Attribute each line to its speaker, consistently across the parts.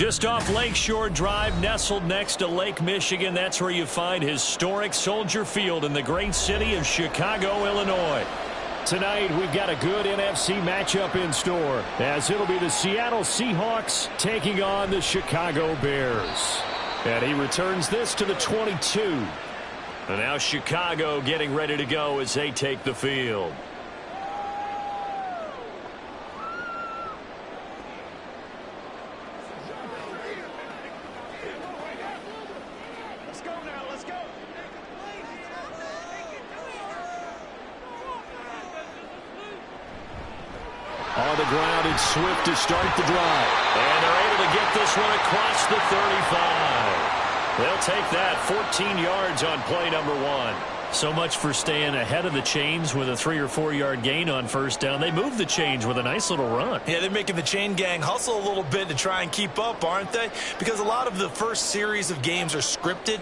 Speaker 1: Just off Lakeshore Drive, nestled next to Lake Michigan, that's where you find historic Soldier Field in the great city of Chicago, Illinois. Tonight, we've got a good NFC matchup in store, as it'll be the Seattle Seahawks taking on the Chicago Bears. And he returns this to the 22. And now Chicago getting ready to go as they take the field. On the ground, it's Swift to start the drive. And they're able to get this one across the 35. They'll take that 14 yards on play number 1. So much for staying ahead of the chains with a 3 or 4 yard gain on first down. They move the chains with a nice little run.
Speaker 2: Yeah, they're making the chain gang hustle a little bit to try and keep up, aren't they? Because a lot of the first series of games are scripted,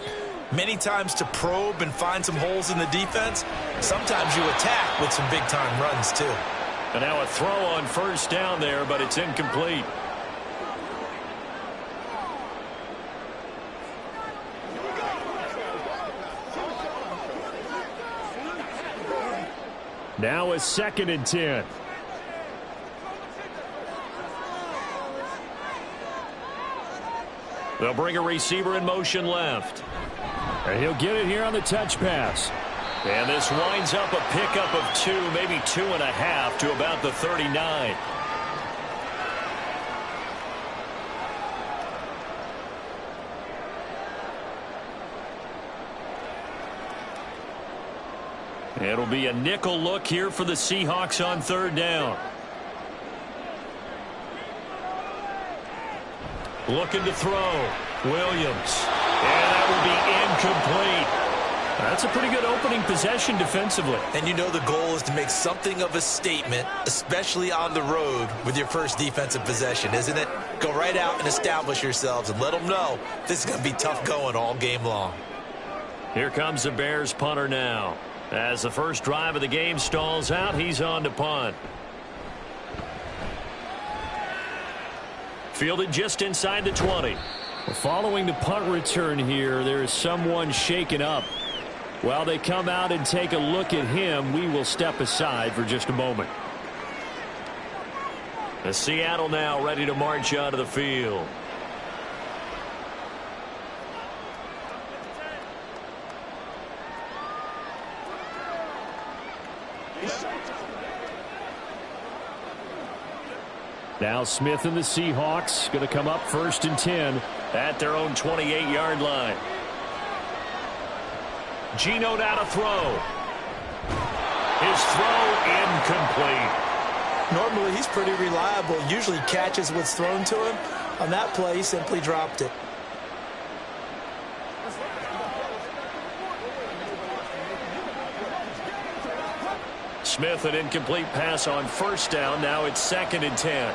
Speaker 2: many times to probe and find some holes in the defense. Sometimes you attack with some big-time runs, too.
Speaker 1: And now a throw on first down there, but it's incomplete. Now a 2nd and 10. They'll bring a receiver in motion left. And he'll get it here on the touch pass. And this winds up a pickup of 2, maybe 2.5 to about the 39. It'll be a nickel look here for the Seahawks on 3rd down. Looking to throw. Williams. And that will be incomplete. That's a pretty good opening possession defensively.
Speaker 2: And you know the goal is to make something of a statement, especially on the road with your first defensive possession, isn't it? Go right out and establish yourselves and let them know this is going to be tough going all game long.
Speaker 1: Here comes the Bears punter now. As the first drive of the game stalls out, he's on to punt. Fielded just inside the 20. Following the punt return here, there is someone shaken up. While they come out and take a look at him, we will step aside for just a moment. The Seattle now ready to march onto the field. Now Smith and the Seahawks going to come up 1st and 10 at their own 28-yard line. Geno now to throw. His throw incomplete.
Speaker 2: Normally he's pretty reliable. Usually catches what's thrown to him. On that play, he simply dropped it.
Speaker 1: Smith, an incomplete pass on first down. Now it's 2nd and 10.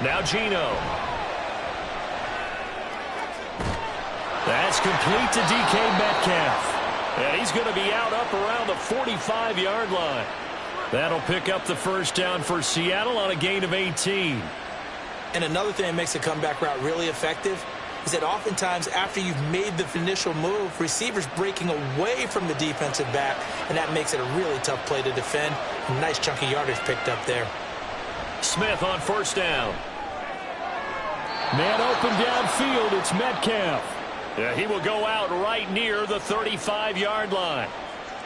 Speaker 1: Now Geno. That's complete to DK Metcalf. And he's going to be out up around the 45-yard line. That'll pick up the first down for Seattle on a gain of 18.
Speaker 2: And another thing that makes a comeback route really effective is that oftentimes after you've made the initial move, receivers breaking away from the defensive back, and that makes it a really tough play to defend. A nice chunky yardage picked up there.
Speaker 1: Smith on first down. Man open downfield, it's Metcalf. Yeah, he will go out right near the 35-yard line.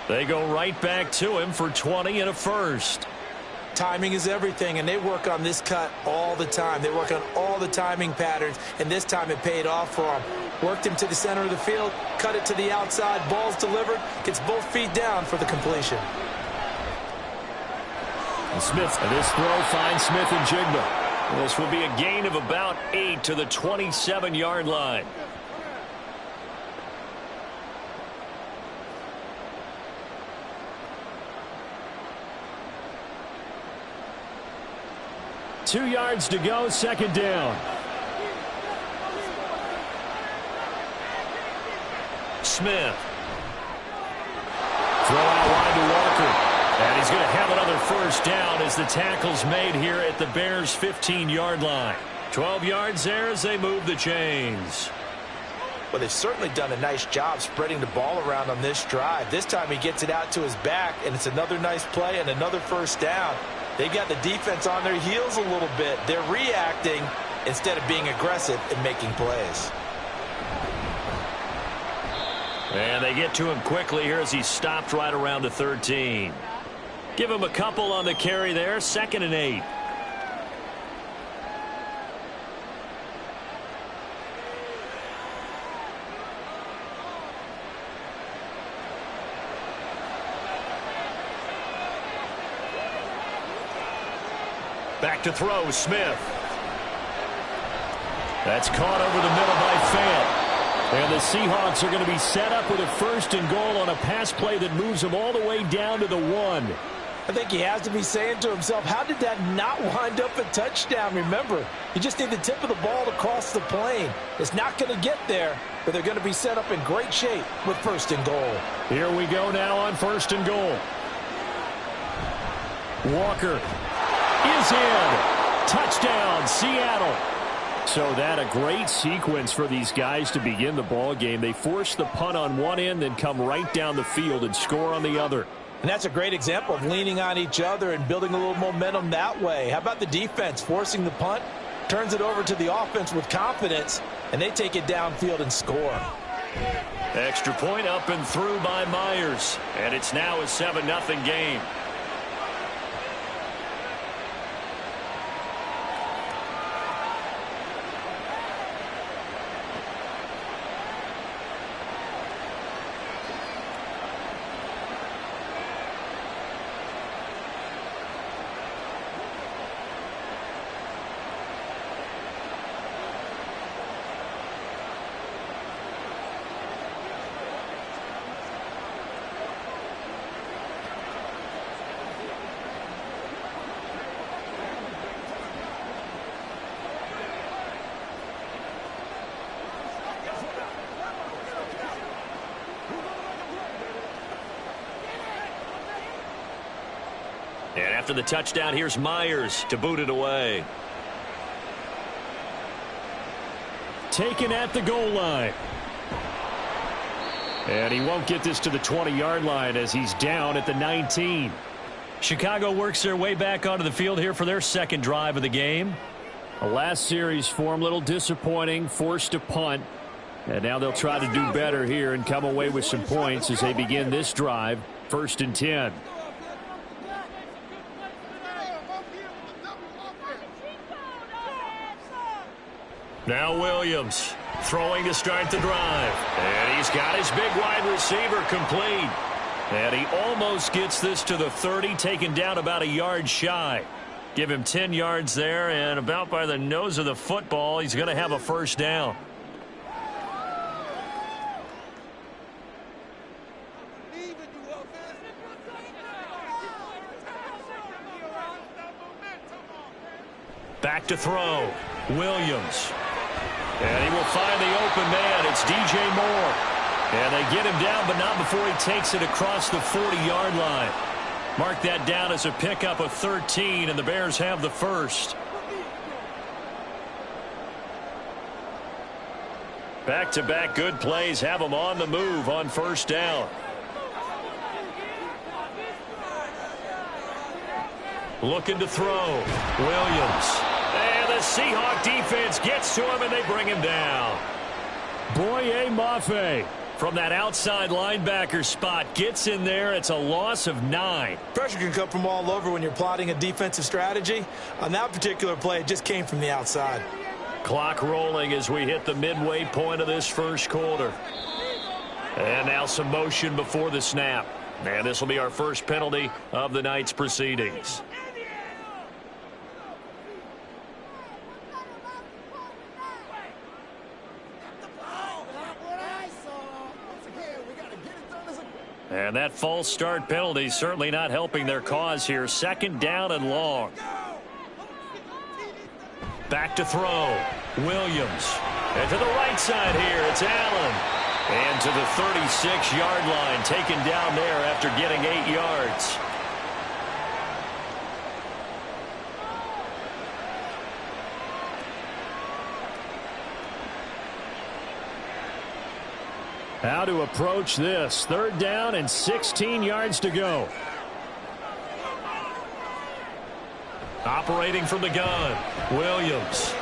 Speaker 1: They go right back to him for 20 and a first.
Speaker 2: Timing is everything, and they work on this cut all the time. They work on all the timing patterns, and this time it paid off for them. Worked him to the center of the field, cut it to the outside, ball's delivered, gets both feet down for the completion.
Speaker 1: And Smith, and this throw finds Smith and Jigba. This will be a gain of about 8 to the 27-yard line. Two yards to go, 2nd down. Smith. Throw out wide to Walker. And he's going to have another first down as as the tackle's made here at the Bears' 15-yard line. 12 yards there as they move the chains.
Speaker 2: Well, they've certainly done a nice job spreading the ball around on this drive. This time he gets it out to his back, and it's another nice play and another first down. They've got the defense on their heels a little bit. They're reacting instead of being aggressive and making plays.
Speaker 1: And they get to him quickly here as he stopped right around the 13. Give him a couple on the carry there. 2nd and 8. Back to throw, Smith. That's caught over the middle by Fant. And the Seahawks are going to be set up with a 1st and goal on a pass play that moves them all the way down to the 1.
Speaker 2: I think he has to be saying to himself, how did that not wind up a touchdown? Remember, you just need the tip of the ball to cross the plane. It's not going to get there, but they're going to be set up in great shape with 1st and goal.
Speaker 1: Here we go now on 1st and goal. Walker is in. Touchdown, Seattle. So that a great sequence for these guys to begin the ball game. They force the punt on one end, then come right down the field and score on the other.
Speaker 2: And that's a great example of leaning on each other and building a little momentum that way. How about the defense forcing the punt, turns it over to the offense with confidence, and they take it downfield and score.
Speaker 1: Extra point up and through by Myers, and it's now a 7-0 game. And after the touchdown, here's Myers to boot it away. Taken at the goal line. And he won't get this to the 20-yard line as he's down at the 19. Chicago works their way back onto the field here for their 2nd drive of the game. The last series for them, a little disappointing, forced to punt. And now they'll try to do better here and come away with some points as they begin this drive, 1st and 10. Now Williams throwing to start the drive. And he's got his big wide receiver complete. And he almost gets this to the 30, taken down about a yard shy. Give him 10 yards there, and about by the nose of the football, he's going to have a 1st down. Back to throw. Williams. And he will find the open man. It's DJ Moore. And they get him down, but not before he takes it across the 40-yard line. Mark that down as a pickup of 13, and the Bears have the 1st. Back-to-back good plays have them on the move on 1st down. Looking to throw. Williams. And the Seahawk defense gets to him, and they bring him down. Boye Mafe from that outside linebacker spot gets in there. It's a loss of 9.
Speaker 2: Pressure can come from all over when you're plotting a defensive strategy. On that particular play, it just came from the outside.
Speaker 1: Clock rolling as we hit the midway point of this 1st quarter. And now some motion before the snap. And this will be our 1st penalty of the night's proceedings. And that false start penalty certainly not helping their cause here. 2nd down and long. Back to throw. Williams. And to the right side here, it's Allen. And to the 36-yard line, taken down there after getting 8 yards. How to approach this. 3rd down and 16 yards to go. Operating from the gun, Williams.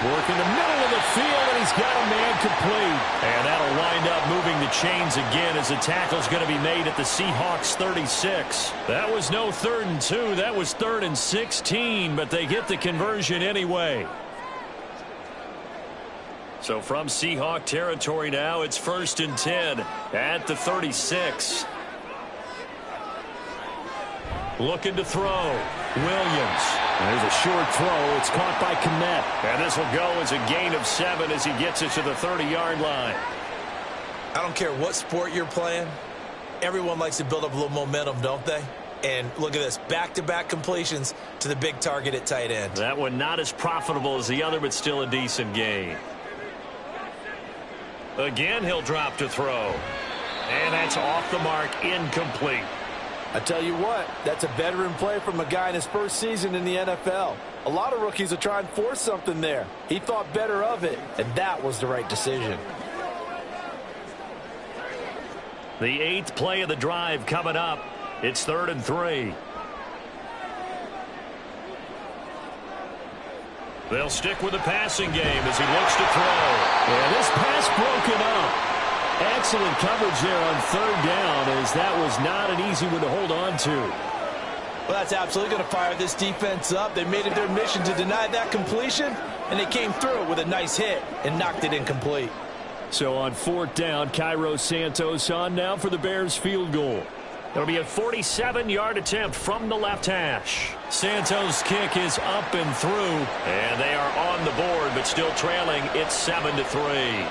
Speaker 1: Working the middle of the field, and he's got a man complete. And that'll wind up moving the chains again as the tackle's going to be made at the Seahawks 36. That was no 3rd and 2. That was 3rd and 16, but they get the conversion anyway. So from Seahawk territory now, it's 1st and 10 at the 36. Looking to throw. Williams. There's a short throw. It's caught by Kmet. And this will go as a gain of 7 as he gets it to the 30-yard line.
Speaker 2: I don't care what sport you're playing. Everyone likes to build up a little momentum, don't they? And look at this. Back-to-back completions to the big target at tight end.
Speaker 1: That one not as profitable as the other, but still a decent gain. Again, he'll drop to throw. And that's off the mark, incomplete.
Speaker 3: I tell you what, that's a veteran play from a guy in his first season in the NFL. A lot of rookies will try and force something there. He thought better of it, and that was the right decision.
Speaker 1: The 8th play of the drive coming up. It's 3rd and 3. They'll stick with the passing game as he looks to throw. And this pass broken up. Excellent coverage there on 3rd down, as that was not an easy one to hold on to.
Speaker 3: Well, that's absolutely going to fire this defense up. They made it their mission to deny that completion, and they came through with a nice hit and knocked it incomplete.
Speaker 1: So on 4th down, Cairo Santos on now for the Bears field goal. It'll be a 47-yard attempt from the left hash. Santos' kick is up and through, and they are on the board, but still trailing. It's 7-3.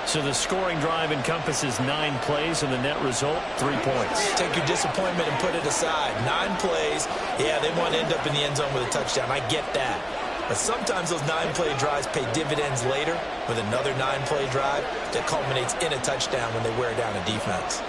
Speaker 1: So the scoring drive encompasses 9 plays, and the net result, 3 points.
Speaker 2: Take your disappointment and put it aside. 9 plays. Yeah, they want to end up in the end zone with a touchdown. I get that. But sometimes those 9-play drives pay dividends later with another 9-play drive that culminates in a touchdown when they wear down a defense.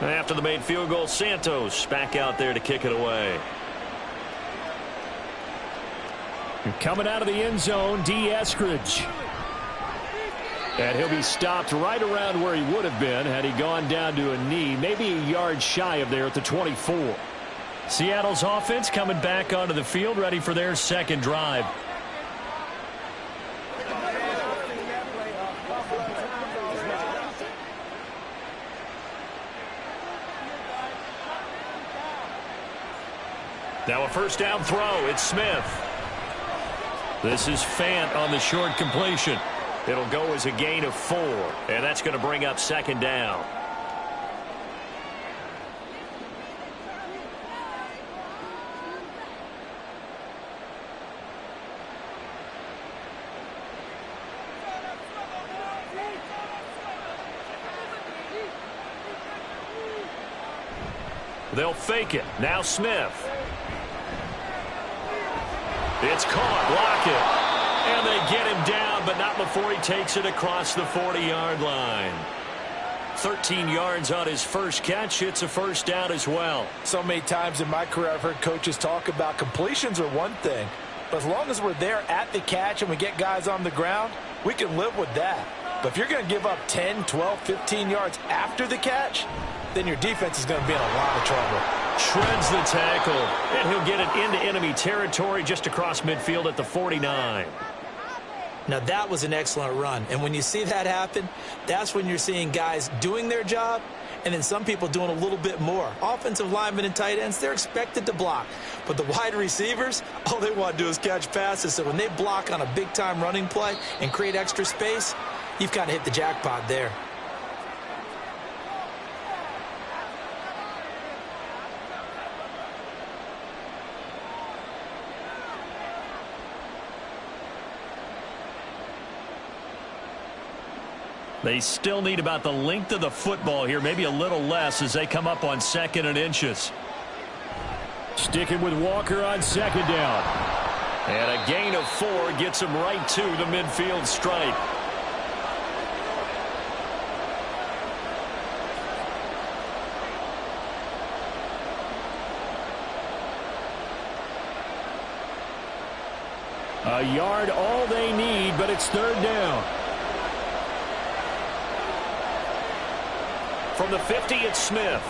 Speaker 1: After the made field goal, Santos back out there to kick it away. And coming out of the end zone, D. Eskridge. And he'll be stopped right around where he would have been had he gone down to a knee, maybe a yard shy of there at the 24. Seattle's offense coming back onto the field, ready for their 2nd drive. Now a 1st down throw. It's Smith. This is Fant on the short completion. It'll go as a gain of 4, and that's going to bring up 2nd down. They'll fake it. Now Smith. It's caught. Lockett. And they get him down, but not before he takes it across the 40-yard line. 13 yards on his first catch. It's a 1st down as well.
Speaker 3: So many times in my career I've heard coaches talk about completions are one thing, but as long as we're there at the catch and we get guys on the ground, we can live with that. But if you're going to give up 10, 12, 15 yards after the catch, then your defense is going to be in a lot of trouble.
Speaker 1: Shreds the tackle, and he'll get it into enemy territory just across midfield at the 49.
Speaker 2: Now, that was an excellent run. And when you see that happen, that's when you're seeing guys doing their job and then some people doing a little bit more. Offensive linemen and tight ends, they're expected to block. But the wide receivers, all they want to do is catch passes. So when they block on a big-time running play and create extra space, you've kind of hit the jackpot there.
Speaker 1: They still need about the length of the football here, maybe a little less as they come up on 2nd and inches. Sticking with Walker on second down. And a gain of 4 gets him right to the midfield stripe. A yard all they need, but it's third down. From the 50, it's Smith.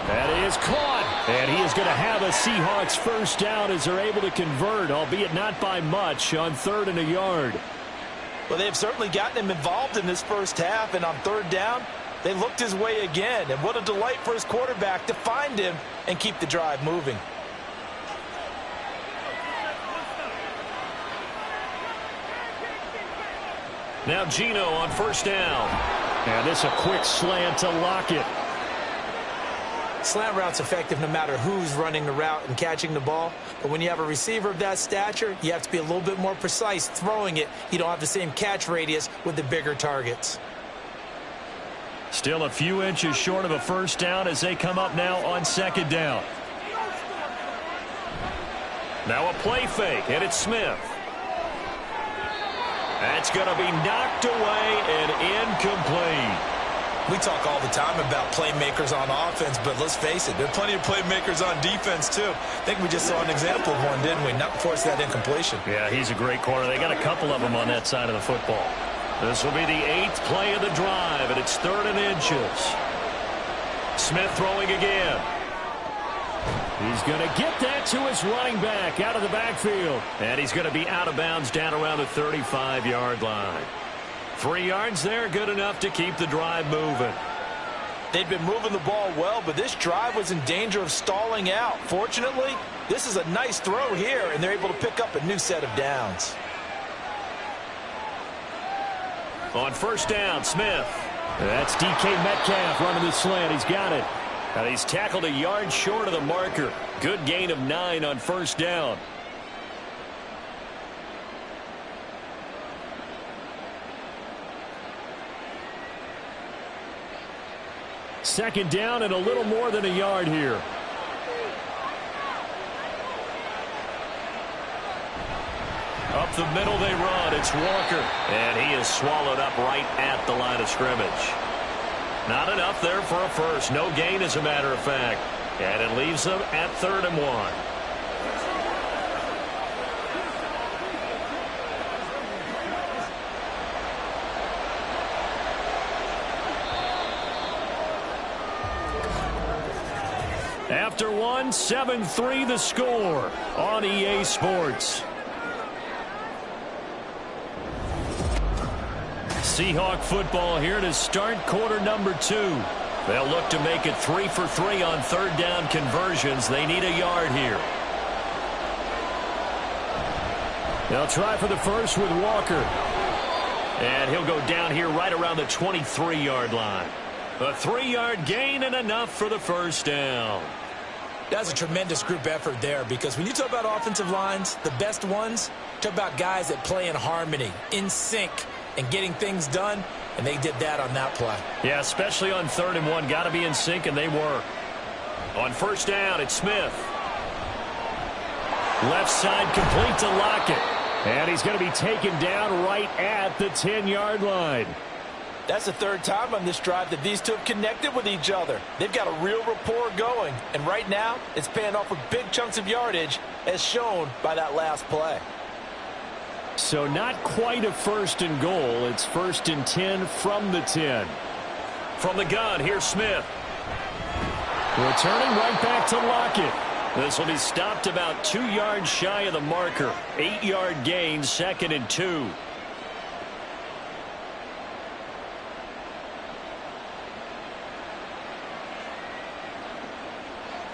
Speaker 1: That is caught. And he is going to have a Seahawks first down as they're able to convert, albeit not by much, on 3rd and a yard.
Speaker 3: Well, they've certainly gotten him involved in this first half, and on 3rd down, they looked his way again. And what a delight for his quarterback to find him and keep the drive moving.
Speaker 1: Now Gino on first down. And this a quick slant to Lockett.
Speaker 2: Slant route's effective no matter who's running the route and catching the ball. But when you have a receiver of that stature, you have to be a little bit more precise throwing it. You don't have the same catch radius with the bigger targets.
Speaker 1: Still a few inches short of a first down as they come up now on second down. Now a play fake, and it's Smith. That's going to be knocked away and incomplete.
Speaker 3: We talk all the time about playmakers on offense, but let's face it, there are plenty of playmakers on defense, too. I think we just saw an example of one, didn't we? Not force that incompletion.
Speaker 1: Yeah, he's a great corner. They got a couple of them on that side of the football. This will be the 8th play of the drive, and it's 3rd and inches. Smith throwing again. He's going to get that to his running back out of the backfield. And he's going to be out of bounds down around the 35-yard line. 3 yards there, good enough to keep the drive moving.
Speaker 3: They'd been moving the ball well, but this drive was in danger of stalling out. Fortunately, this is a nice throw here, and they're able to pick up a new set of downs.
Speaker 1: On first down, Smith. That's DK Metcalf running the slant. He's got it. And he's tackled a yard short of the marker. Good gain of 9 on first down. Second down and a little more than a yard here. Up the middle they run. It's Walker. And he is swallowed up right at the line of scrimmage. Not enough there for a first. No gain, as a matter of fact. And it leaves them at 3rd and 1. After 1, 7-3 the score on EA Sports. Seahawk football here to start quarter number 2. They'll look to make it 3 for 3 on 3rd down conversions. They need a yard here. They'll try for the first with Walker. And he'll go down here right around the 23-yard line. A 3-yard gain and enough for the first down.
Speaker 2: That's a tremendous group effort there, because when you talk about offensive lines, the best ones, talk about guys that play in harmony, in sync, and getting things done, and they did that on that play.
Speaker 1: Yeah, especially on 3rd and 1. Got to be in sync, and they were. On first down, it's Smith. Left side complete to Lockett. And he's going to be taken down right at the 10-yard line.
Speaker 3: That's the 3rd time on this drive that these two have connected with each other. They've got a real rapport going. And right now, it's paying off with big chunks of yardage, as shown by that last play.
Speaker 1: So not quite a 1st and goal. It's 1st and 10 from the 10. From the gun, here's Smith. Returning right back to Lockett. This will be stopped about 2 yards shy of the marker. 8-yard gain, 2nd and 2.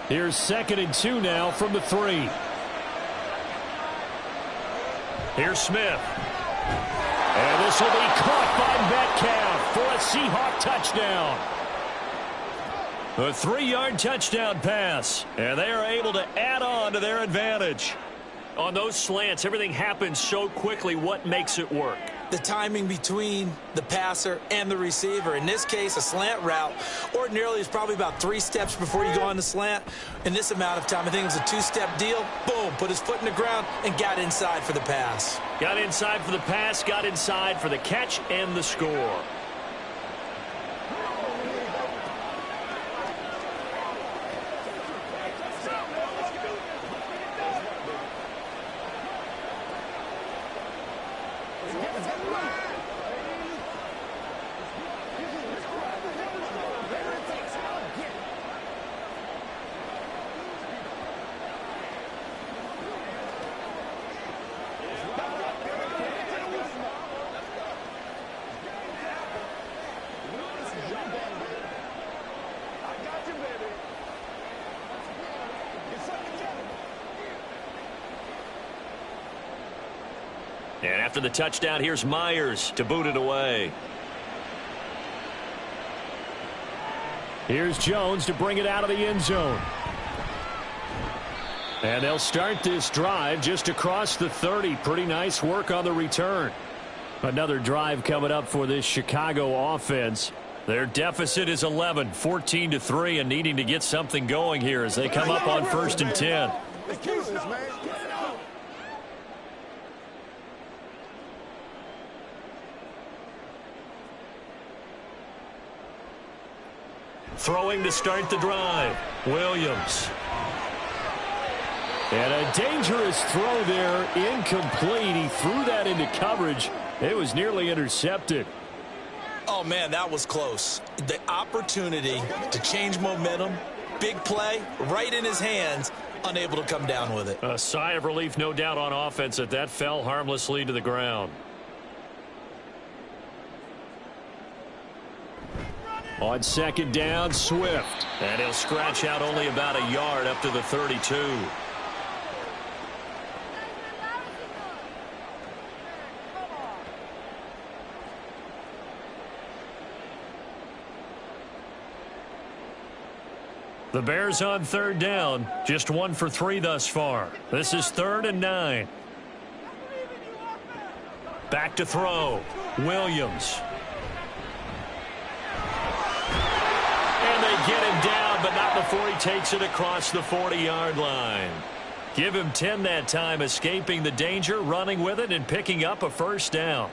Speaker 1: Here's 2nd and 2 now from the 3. Here's Smith. And this will be caught by Metcalf for a Seahawk touchdown. A 3-yard touchdown pass. And they are able to add on to their advantage. On those slants, everything happens so quickly. What makes it work?
Speaker 2: the timing between the passer and the receiver. In this case, a slant route ordinarily is probably about 3 steps before you go on the slant. In this amount of time, I think it was a 2-step deal. Boom, put his foot in the ground and got inside for the pass.
Speaker 1: Got inside for the pass, got inside for the catch and the score. And after the touchdown, here's Myers to boot it away. Here's Jones to bring it out of the end zone. And they'll start this drive just across the 30. Pretty nice work on the return. Another drive coming up for this Chicago offense. Their deficit is 11, 14-3, and needing to get something going here as they come up on 1st and 10. Throwing to start the drive, Williams. And a dangerous throw there, incomplete. He threw that into coverage. It was nearly intercepted.
Speaker 2: Oh, man, that was close. The opportunity to change momentum, big play, right in his hands, unable to come down with it.
Speaker 1: A sigh of relief, no doubt, on offense that fell harmlessly to the ground. On 2nd down, Swift. And he'll scratch out only about a yard up to the 32. The Bears on 3rd down, just 1 for 3 thus far. This is 3rd and 9. Back to throw, Williams. And they get him down, but not before he takes it across the 40-yard line. Give him 10 that time, escaping the danger, running with it, and picking up a 1st down.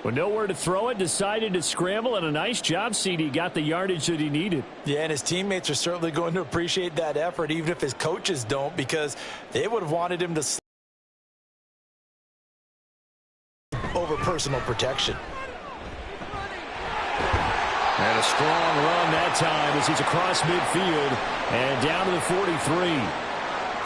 Speaker 1: With nowhere to throw it, decided to scramble, and a nice job, CD. Got the yardage that he needed.
Speaker 3: Yeah, and his teammates are certainly going to appreciate that effort, even if his coaches don't, because they would have wanted him to over personal protection.
Speaker 1: And a strong run that time as he's across midfield and down to the 43.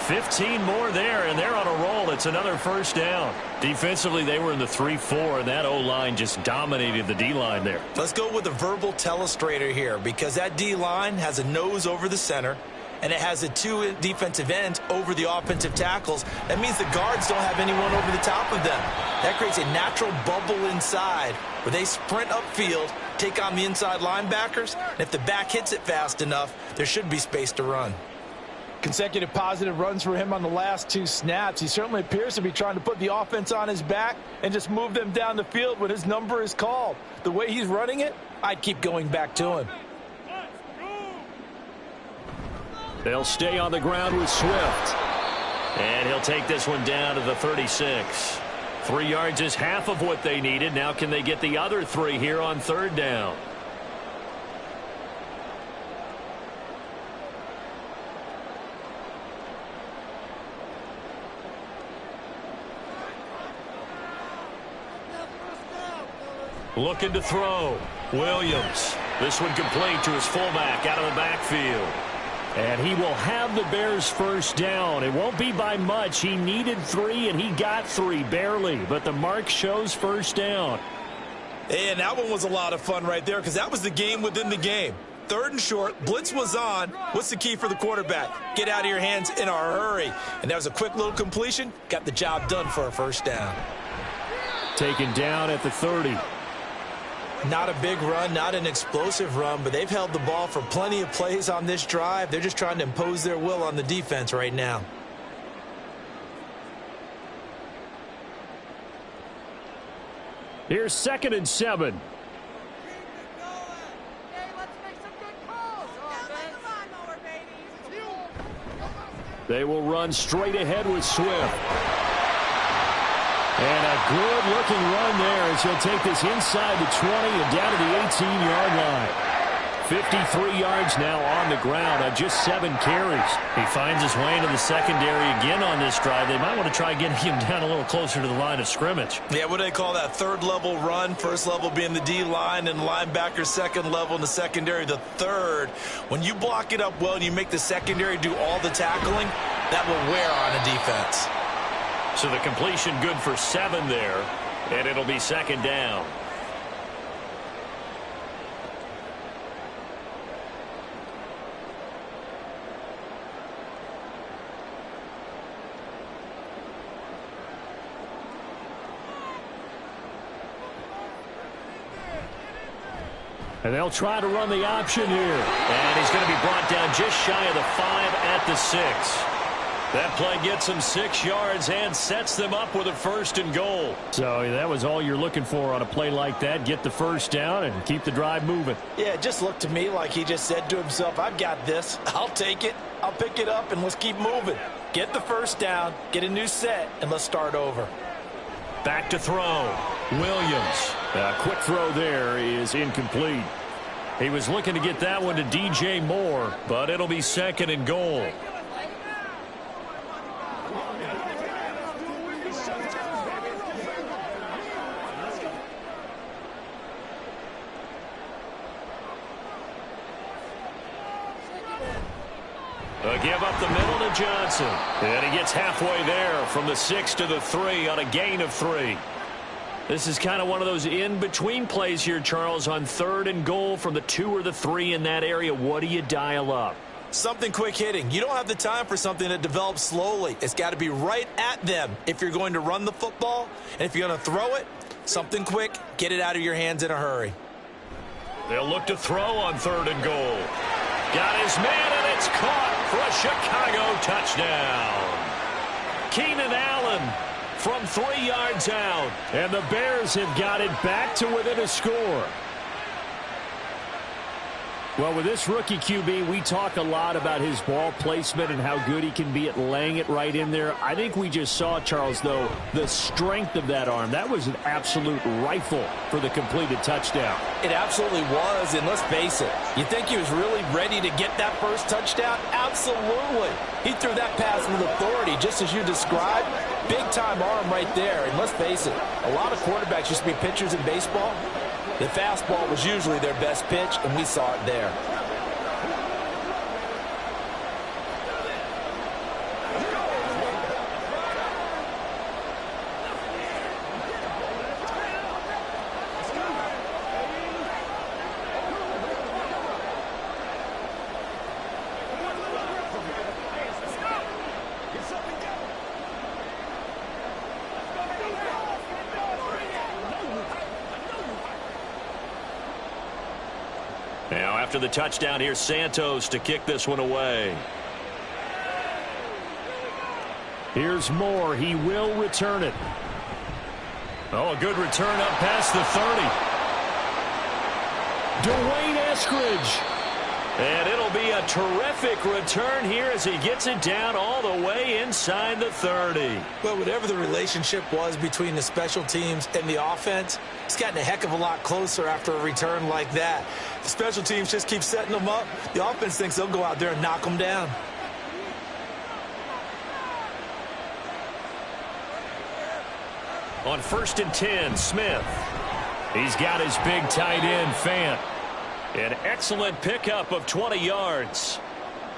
Speaker 1: 15 more there, and they're on a roll. It's another 1st down. Defensively, they were in the 3-4, and that O-line just dominated the D-line there.
Speaker 2: Let's go with a verbal telestrator here, because that D-line has a nose over the center, and it has a 2 defensive ends over the offensive tackles. That means the guards don't have anyone over the top of them. That creates a natural bubble inside where they sprint upfield, take on the inside linebackers, and if the back hits it fast enough, there should be space to run.
Speaker 3: Consecutive positive runs for him on the last 2 snaps. He certainly appears to be trying to put the offense on his back and just move them down the field when his number is called. The way he's running it, I'd keep going back to him.
Speaker 1: They'll stay on the ground with Swift. And he'll take this one down to the 36. 3 yards is half of what they needed. Now can they get the other 3 here on 3rd down? Looking to throw. Williams. This one complete to his fullback out of the backfield. And he will have the Bears 1st down. It won't be by much. He needed 3, and he got 3, barely. But the mark shows 1st down.
Speaker 2: And that one was a lot of fun right there, because that was the game within the game. 3rd and short, blitz was on. What's the key for the quarterback? Get out of your hands in a hurry. And that was a quick little completion. Got the job done for a 1st down.
Speaker 1: Taken down at the 30.
Speaker 2: Not a big run, not an explosive run, but they've held the ball for plenty of plays on this drive. They're just trying to impose their will on the defense right now.
Speaker 1: Here's 2nd and 7. They will run straight ahead with Swift. And a good-looking run there as he'll take this inside the 20 and down to the 18-yard line. 53 yards now on the ground on just 7 carries.
Speaker 4: He finds his way into the secondary again on this drive. They might want to try getting him down a little closer to the line of scrimmage.
Speaker 3: Yeah, what do they call that? 3rd level run. 1st level being the D-line and linebacker. 2nd level in the secondary, the 3rd. When you block it up well and you make the secondary do all the tackling, that will wear on a defense.
Speaker 1: So the completion good for 7 there, and it'll be 2nd down. And they'll try to run the option here.
Speaker 4: And he's going to be brought down just shy of the 5 at the 6.
Speaker 1: That play gets them 6 yards and sets them up with a 1st and goal. So that was all you're looking for on a play like that. Get the 1st down and keep the drive moving.
Speaker 3: Yeah, it just looked to me like he just said to himself, I've got this. I'll take it. I'll pick it up, and let's keep moving. Get the 1st down, get a new set, and let's start over.
Speaker 1: Back to throw. Williams. A quick throw there is incomplete. He was looking to get that one to DJ Moore, but it'll be 2nd and goal. A give up the middle to Johnson. And he gets halfway there from the 6 to the 3 on a gain of 3. This is kind of one of those in-between plays here, Charles, on 3rd and goal from the 2 or the 3 in that area. What do you dial up?
Speaker 3: Something quick hitting. You don't have the time for something that develops slowly. It's got to be right at them if you're going to run the football. And if you're going to throw it, something quick, get it out of your hands in a hurry.
Speaker 1: They'll look to throw on 3rd and goal. Got his man, and it's caught for a Chicago touchdown. Keenan Allen from 3 yards out. And the Bears have got it back to within a score. Well, with this rookie QB, we talk a lot about his ball placement and how good he can be at laying it right in there. I think we just saw, Charles, though, the strength of that arm. That was an absolute rifle for the completed touchdown.
Speaker 3: It absolutely was, and let's face it. You think he was really ready to get that 1st touchdown? Absolutely. He threw that pass with authority, just as you described. Big-time arm right there, and let's face it, a lot of quarterbacks used to be pitchers in baseball. The fastball was usually their best pitch, and we saw it there.
Speaker 1: Now, after the touchdown, here's Santos to kick this one away. Here's Moore. He will return it. Oh, a good return up past the 30. Dwayne Eskridge. And it'll be a terrific return here as he gets it down all the way inside the 30.
Speaker 2: Well, whatever the relationship was between the special teams and the offense, it's gotten a heck of a lot closer after a return like that. The special teams just keep setting them up. The offense thinks they'll go out there and knock them down.
Speaker 1: On 1st and 10, Smith. He's got his big tight end, Fant. An excellent pickup of 20 yards.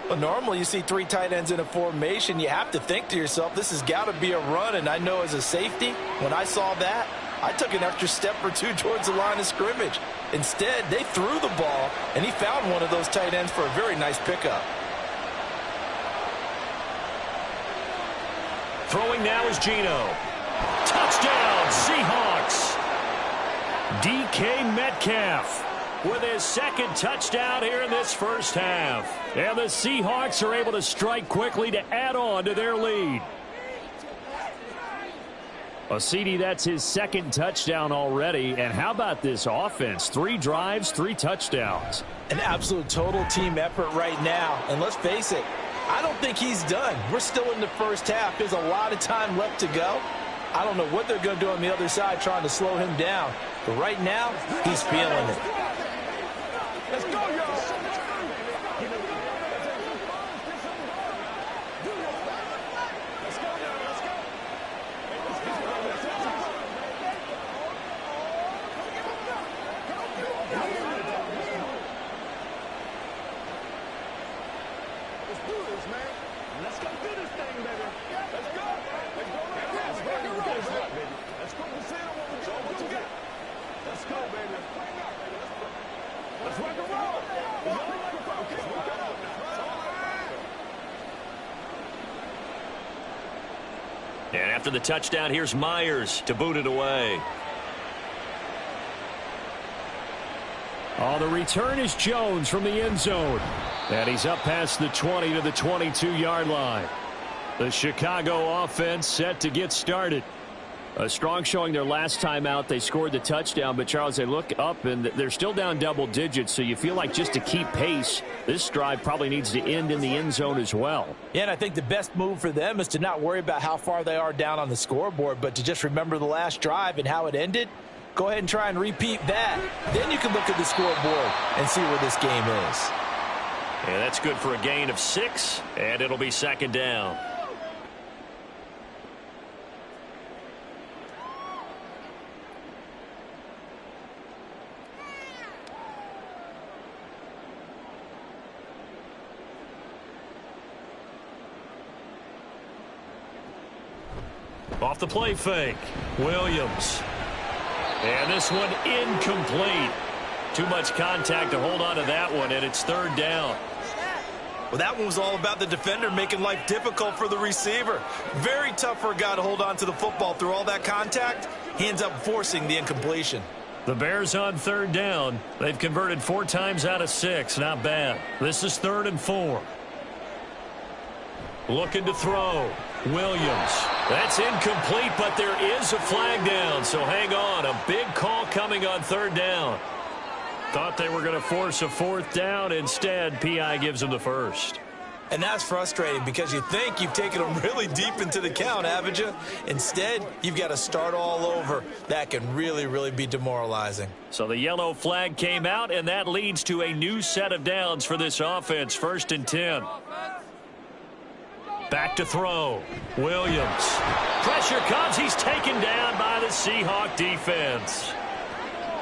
Speaker 3: Well, normally you see 3 tight ends in a formation. You have to think to yourself, this has got to be a run. And I know as a safety, when I saw that, I took an extra step or 2 towards the line of scrimmage. Instead, they threw the ball, and he found one of those tight ends for a very nice pickup.
Speaker 1: Throwing now is Geno. Touchdown, Seahawks. DK Metcalf with his 2nd touchdown here in this first half. And the Seahawks are able to strike quickly to add on to their lead. Well, CD, that's his second touchdown already. And how about this offense? 3 drives, 3 touchdowns.
Speaker 3: An absolute total team effort right now. And let's face it, I don't think he's done. We're still in the first half. There's a lot of time left to go. I don't know what they're going to do on the other side trying to slow him down. But right now, he's feeling it. Let's go, y'all.
Speaker 1: And after the touchdown, here's Myers to boot it away. Oh, the return is Jones from the end zone. And he's up past the 20 to the 22-yard line. The Chicago offense set to get started. A strong showing their last time out. They scored the touchdown, but Charles, they look up and they're still down double digits, so you feel like just to keep pace, this drive probably needs to end in the end zone as well.
Speaker 3: Yeah, and I think the best move for them is to not worry about how far they are down on the scoreboard, but to just remember the last drive and how it ended. Go ahead and try and repeat that. Then you can look at the scoreboard and see where this game is.
Speaker 1: And that's good for a gain of 6, and it'll be second down. Off the play fake, Williams. And this one incomplete. Too much contact to hold on to that one, and it's third down.
Speaker 3: Well, that one was all about the defender making life difficult for the receiver. Very tough for a guy to hold on to the football through all that contact. He ends up forcing the incompletion.
Speaker 1: The Bears on third down. They've converted 4 times out of 6. Not bad. This is 3rd and 4. Looking to throw. Williams. That's incomplete, but there is a flag down, so hang on. A big call coming on third down. Thought they were going to force a 4th down. Instead, PI gives them the first.
Speaker 3: And that's frustrating because you think you've taken them really deep into the count, haven't you? Instead, you've got to start all over. That can really, really be demoralizing.
Speaker 1: So the yellow flag came out, and that leads to a new set of downs for this offense. 1st and 10. Back to throw. Williams. Pressure comes. He's taken down by the Seahawk defense.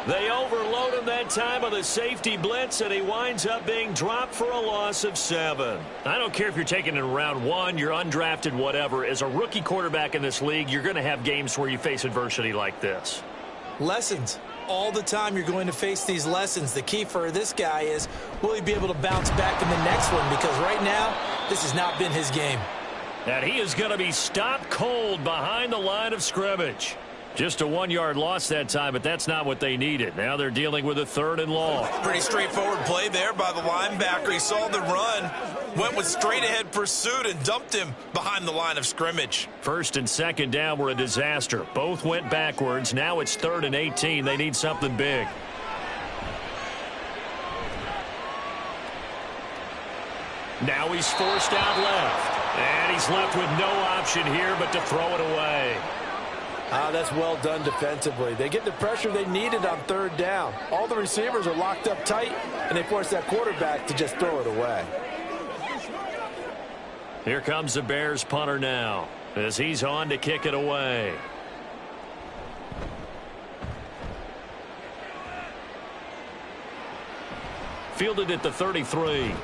Speaker 1: They overload him that time with a safety blitz, and he winds up being dropped for a loss of 7. I don't care if you're taking it in round 1, you're undrafted, whatever. As a rookie quarterback in this league, you're going to have games where you face adversity like this.
Speaker 2: Lessons. All the time you're going to face these lessons. The key for this guy is, will he be able to bounce back in the next one? Because right now, this has not been his game.
Speaker 1: And he is going to be stopped cold behind the line of scrimmage. Just a 1-yard loss that time, but that's not what they needed. Now they're dealing with a 3rd and long.
Speaker 3: Pretty straightforward play there by the linebacker. He saw the run, went with straight-ahead pursuit, and dumped him behind the line of scrimmage.
Speaker 1: 1st and 2nd down were a disaster. Both went backwards. Now it's 3rd and 18. They need something big. Now he's forced out left. And he's left with no option here but to throw it away.
Speaker 3: That's well done defensively. They get the pressure they needed on 3rd down. All the receivers are locked up tight, and they force that quarterback to just throw it away.
Speaker 1: Here comes the Bears punter now as he's on to kick it away. Fielded at the 33.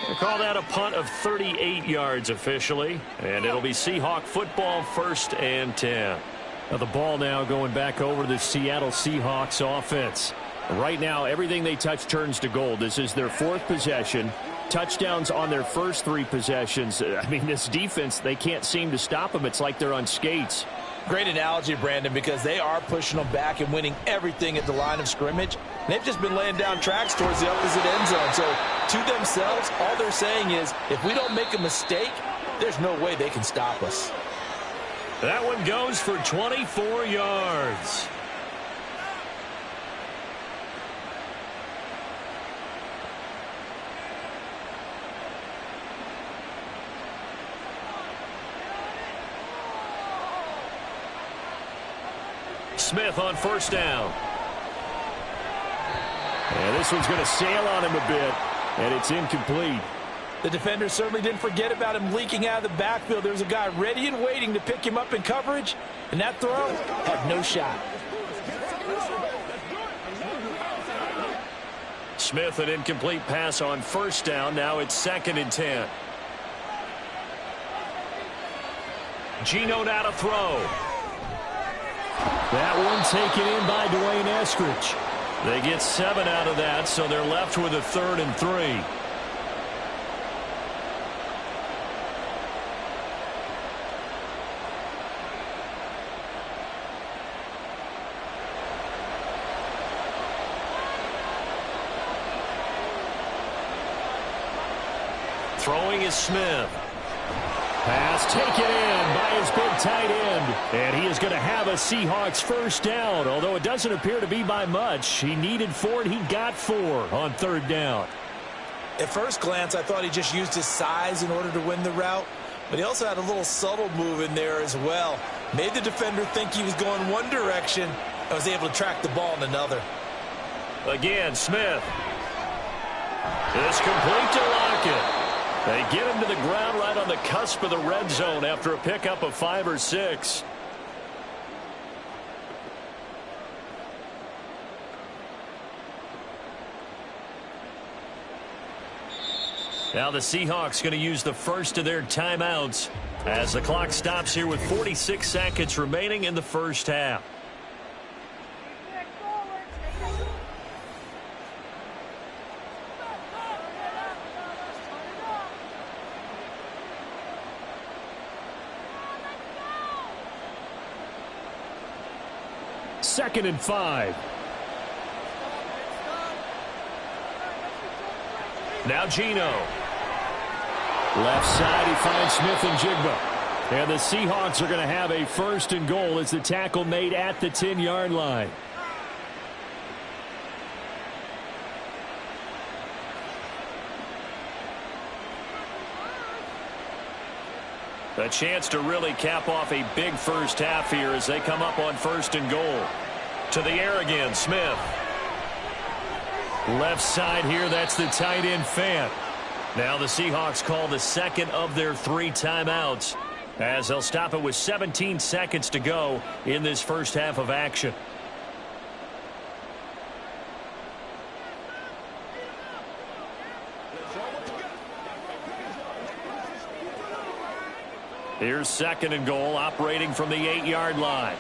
Speaker 1: They call that a punt of 38 yards officially, and it'll be Seahawk football, 1st and 10. Now the ball now going back over to the Seattle Seahawks offense. Right now, everything they touch turns to gold. This is their 4th possession. Touchdowns on their first 3 possessions. I mean, this defense, they can't seem to stop them. It's like they're on skates.
Speaker 3: Great analogy, Brandon, because they are pushing them back and winning everything at the line of scrimmage. They've just been laying down tracks towards the opposite end zone. So to themselves, all they're saying is, if we don't make a mistake, there's no way they can stop us.
Speaker 1: That one goes for 24 yards. Smith on first down. And this one's going to sail on him a bit, and it's incomplete.
Speaker 3: The defender certainly didn't forget about him leaking out of the backfield. There was a guy ready and waiting to pick him up in coverage, and that throw had no shot.
Speaker 1: Smith, an incomplete pass on first down. Now it's 2nd and 10. Geno now to throw. That one taken in by Dwayne Eskridge. They get 7 out of that, so they're left with a 3rd and 3. Throwing is Smith. Pass taken in by his big tight end. And he is going to have a Seahawks first down, although it doesn't appear to be by much. He needed 4, and he got 4 on 3rd down.
Speaker 3: At first glance, I thought he just used his size in order to win the route, but he also had a little subtle move in there as well. Made the defender think he was going one direction and was able to track the ball in another.
Speaker 1: Again, Smith. It's complete to Lockett. They get him to the ground right on the cusp of the red zone after a pickup of 5 or 6. Now the Seahawks going to use the first of their timeouts as the clock stops here with 46 seconds remaining in the first half. Second and 5. Now Geno. Left side, he finds Smith and Jigba. And the Seahawks are going to have a 1st and goal as the tackle made at the 10-yard line. A chance to really cap off a big first half here as they come up on 1st and goal. To the air again, Smith. Left side here, that's the tight end Fant. Now the Seahawks call the 2nd of their 3 timeouts as they'll stop it with 17 seconds to go in this first half of action. Here's 2nd and goal, operating from the 8-yard line.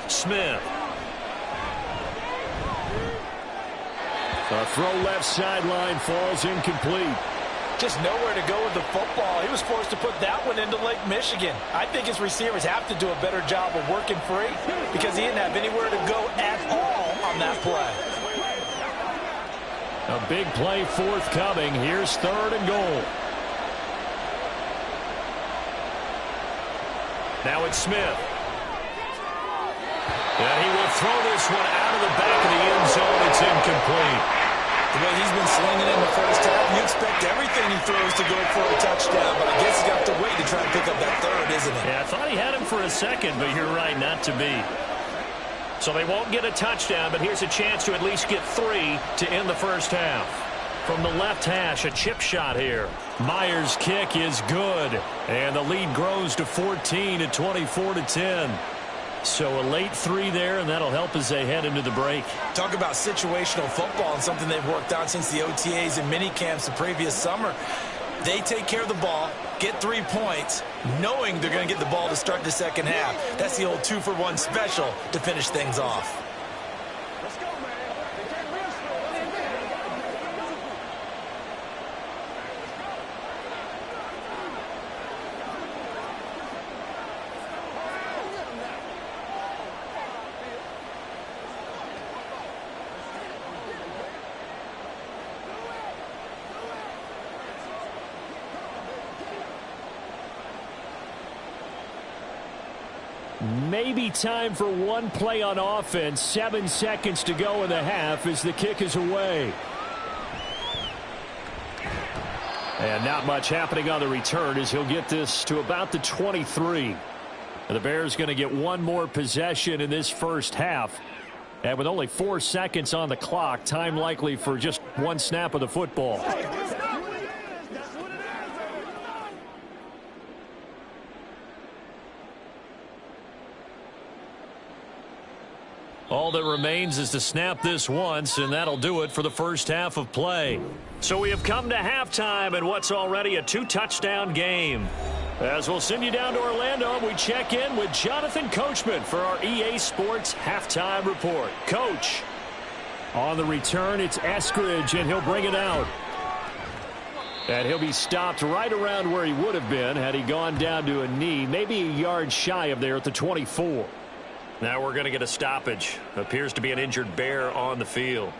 Speaker 1: Smith. The throw left sideline falls incomplete.
Speaker 3: Just nowhere to go with the football. He was forced to put that one into Lake Michigan. I think his receivers have to do a better job of working free because he didn't have anywhere to go at all on that play.
Speaker 1: A big play forthcoming. Here's 3rd and goal. Now it's Smith. And he will throw this one out of the back of the end zone. It's incomplete.
Speaker 3: The way he's been slinging in the first half, you expect everything he throws to go for a touchdown, but I guess he's got to wait to try and pick up that 3rd, isn't he?
Speaker 1: Yeah, I thought he had him for a second, but you're right, not to be. So they won't get a touchdown, but here's a chance to at least get 3 to end the first half. From the left hash, a chip shot here. Myers' kick is good, and the lead grows to 14 at 24-10. So a late 3 there, and that'll help as they head into the break.
Speaker 3: Talk about situational football and something they've worked on since the OTAs and mini camps the previous summer. They take care of the ball, get 3 points, knowing they're going to get the ball to start the second half. That's the old 2-for-1 special to finish things off.
Speaker 1: Maybe time for one play on offense. 7 seconds to go in the half as the kick is away. And not much happening on the return as he'll get this to about the 23. And the Bears going to get one more possession in this first half. And with only 4 seconds on the clock, time likely for just one snap of the football. All that remains is to snap this once, and that'll do it for the first half of play. So we have come to halftime in what's already a 2-touchdown game. As we'll send you down to Orlando, we check in with Jonathan Coachman for our EA Sports Halftime Report. Coach, on the return, it's Eskridge, and he'll bring it out. And he'll be stopped right around where he would have been had he gone down to a knee, maybe a yard shy of there at the 24. Now we're going to get a stoppage. Appears to be an injured Bear on the field.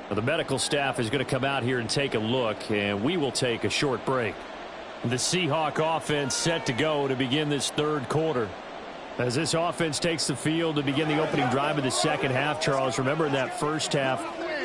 Speaker 1: Well, the medical staff is going to come out here and take a look, and we will take a short break. The Seahawk offense set to go to begin this third quarter. As this offense takes the field to begin the opening drive of the second half, Charles, remember in that first half,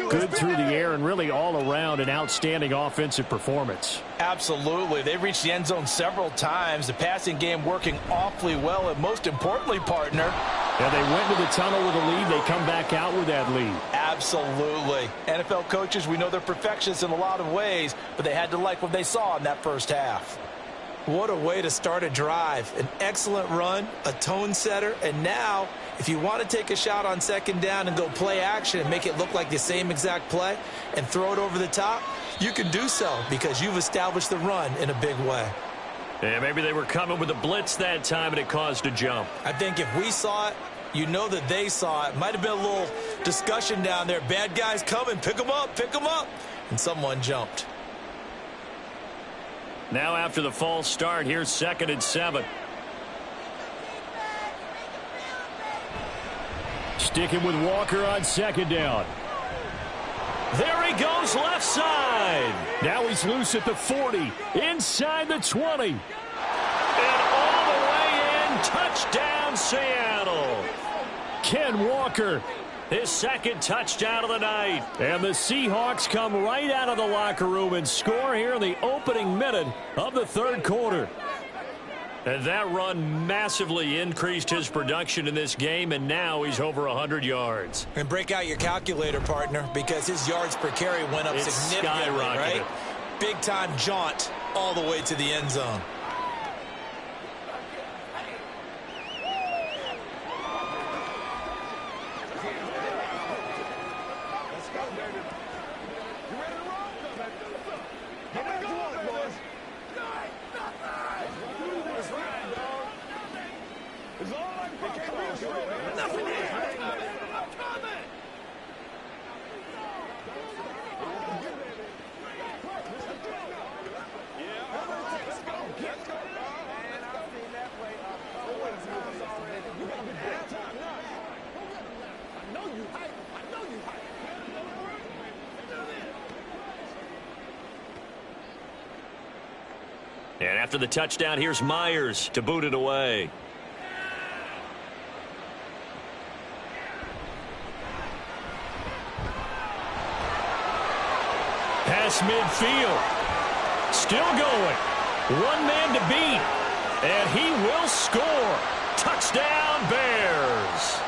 Speaker 1: good through the air and really all around an outstanding offensive performance.
Speaker 3: Absolutely. They reached the end zone several times. The passing game working awfully well, and most importantly, partner.
Speaker 1: Yeah, they went to the tunnel with a lead. They come back out with that lead.
Speaker 3: Absolutely. NFL coaches, we know they're perfectionists in a lot of ways, but they had to like what they saw in that first half.
Speaker 2: What a way to start a drive. An excellent run, a tone setter, and now if you want to take a shot on second down and go play action and make it look like the same exact play and throw it over the top, you can do so because you've established the run in a big way.
Speaker 1: Yeah, maybe they were coming with a blitz that time and it caused a jump.
Speaker 2: I think if we saw it, you know that they saw it. Might have been a little discussion down there. Bad guys coming, pick them up, and someone jumped.
Speaker 1: Now after the false start, here's 2nd and 7. Sticking with Walker on second down. There he goes left side. Now he's loose at the 40, inside the 20. And all the way in, touchdown Seattle. Ken Walker, his 2nd touchdown of the night. And the Seahawks come right out of the locker room and score here in the opening minute of the third quarter. And that run massively increased his production in this game, and now he's over 100 yards.
Speaker 2: And break out your calculator, partner, because his yards per carry went up significantly, right? Big-time jaunt all the way to the end zone.
Speaker 1: And after the touchdown, here's Myers to boot it away. Pass midfield. Still going. One man to beat. And he will score. Touchdown, Bears.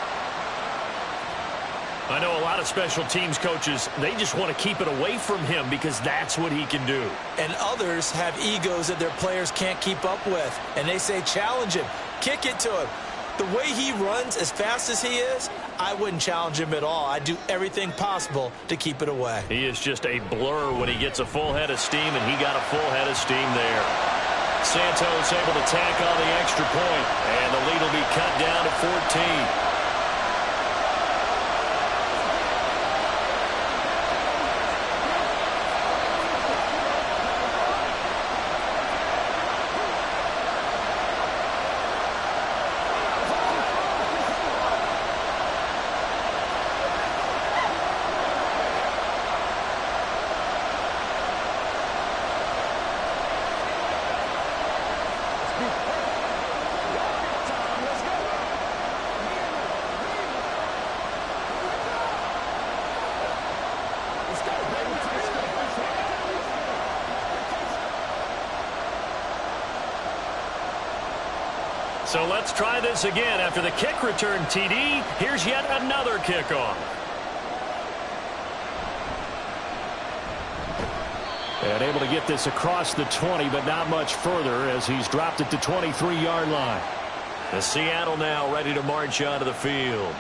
Speaker 1: I know a lot of special teams coaches, they just want to keep it away from him because that's what he can do.
Speaker 2: And others have egos that their players can't keep up with. And they say, challenge him, kick it to him. The way he runs as fast as he is, I wouldn't challenge him at all. I'd do everything possible to keep it away.
Speaker 1: He is just a blur when he gets a full head of steam, and he got a full head of steam there. Santos able to tack on the extra point, and the lead will be cut down to 14. So let's try this again. After the kick return TD, here's yet another kickoff. And able to get this across the 20, but not much further as he's dropped it to 23-yard line. The Seattle now ready to march onto the field.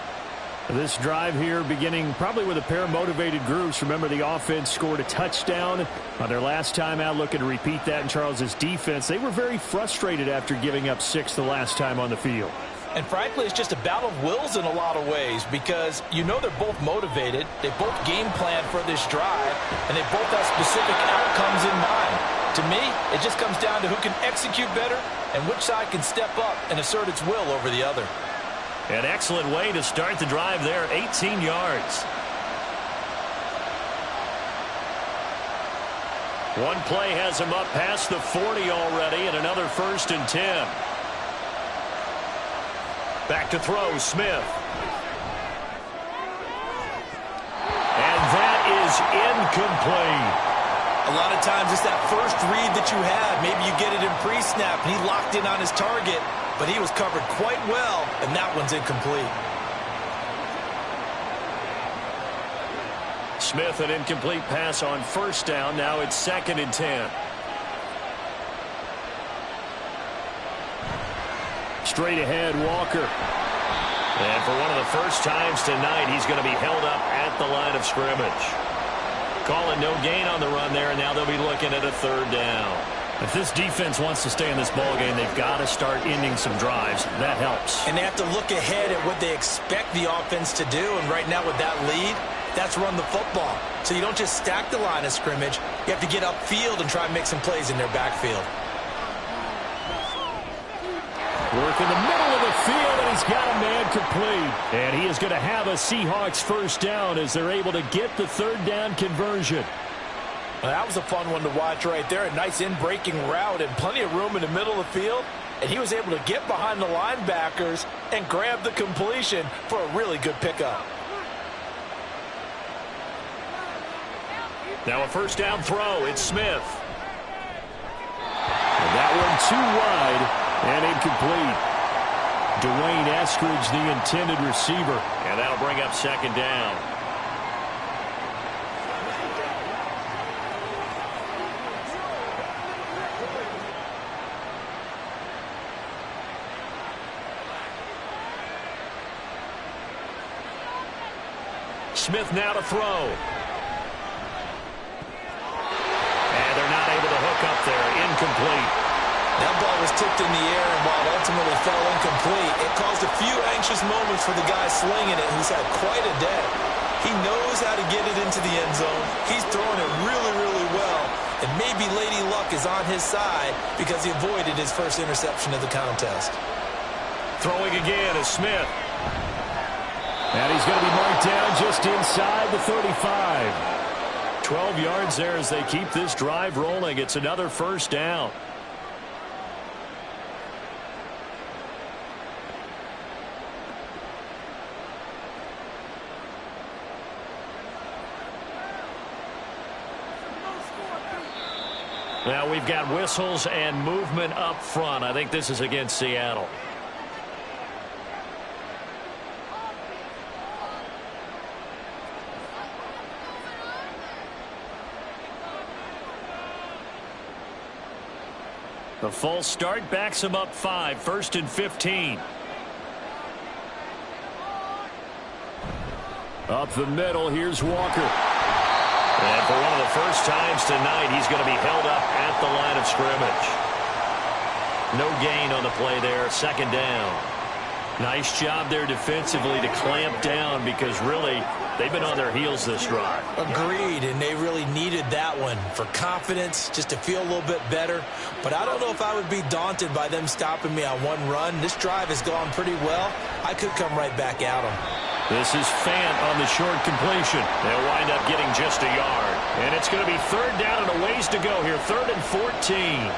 Speaker 1: This drive here beginning probably with a pair of motivated groups. Remember, the offense scored a touchdown on their last time out, looking to repeat that in Charles's defense. They were very frustrated after giving up 6 the last time on the field.
Speaker 3: And frankly, it's just a battle of wills in a lot of ways because you know they're both motivated. They both game plan for this drive, and they both have specific outcomes in mind. To me, it just comes down to who can execute better and which side can step up and assert its will over the other.
Speaker 1: An excellent way to start the drive there, 18 yards. One play has him up past the 40 already, and another 1st and 10. Back to throw, Smith. And that is incomplete.
Speaker 2: A lot of times it's that first read that you have. Maybe you get it in pre-snap, and he locked in on his target, but he was covered quite well, and that one's incomplete.
Speaker 1: Smith, an incomplete pass on 1st down. Now it's 2nd and 10. Straight ahead, Walker. And for one of the first times tonight, he's going to be held up at the line of scrimmage. Calling no gain on the run there, and now they'll be looking at a 3rd down. If this defense wants to stay in this ballgame, they've got to start ending some drives. That helps.
Speaker 2: And they have to look ahead at what they expect the offense to do. And right now with that lead, that's run the football. So you don't just stack the line of scrimmage. You have to get upfield and try and make some plays in their backfield.
Speaker 1: Work in the middle of the field, and he's got a man complete. And he is going to have a Seahawks 1st down as they're able to get the 3rd down conversion.
Speaker 3: Well, that was a fun one to watch right there. A nice in-breaking route and plenty of room in the middle of the field. And he was able to get behind the linebackers and grab the completion for a really good pickup.
Speaker 1: Now a 1st down throw. It's Smith. And that one too wide and incomplete. Dwayne Eskridge, the intended receiver. And that'll bring up 2nd down. Smith now to throw. And they're not able to hook up there. Incomplete.
Speaker 2: That ball was tipped in the air, and while it ultimately fell incomplete, it caused a few anxious moments for the guy slinging it, who's had quite a day. He knows how to get it into the end zone. He's throwing it really, really well. And maybe Lady Luck is on his side because he avoided his first interception of the contest.
Speaker 1: Throwing again is Smith. And he's going to be marked down just inside the 35. 12 yards there as they keep this drive rolling. It's another 1st down. Now we've got whistles and movement up front. I think this is against Seattle. The false start backs him up 5. 1st and 15. Up the middle, here's Walker. And for one of the first times tonight, he's going to be held up at the line of scrimmage. No gain on the play there, 2nd down. Nice job there defensively to clamp down because really they've been on their heels this drive.
Speaker 2: Agreed, and they really needed that one for confidence, just to feel a little bit better. But I don't know if I would be daunted by them stopping me on one run. This drive has gone pretty well. I could come right back at them.
Speaker 1: This is Fant on the short completion. They'll wind up getting just a yard. And it's going to be 3rd down and a ways to go here. 3rd and 14.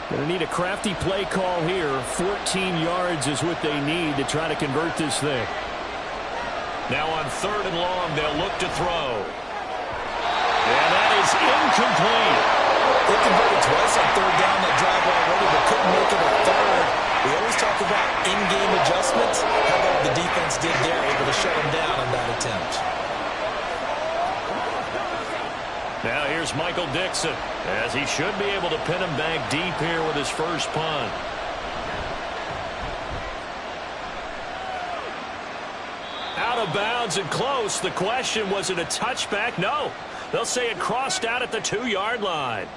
Speaker 1: Going to need a crafty play call here. 14 yards is what they need to try to convert this thing. Now on 3rd and long, they'll look to throw. And is incomplete.
Speaker 2: They converted twice on third down that drive already, but couldn't make it a third. We always talk about in-game adjustments. How about what the defense did there, able to shut them down on that attempt.
Speaker 1: Now here's Michael Dixon, as he should be able to pin him back deep here with his first punt. Out of bounds and close. The question, was it a touchback? No. They'll say it crossed out at the 2-yard line.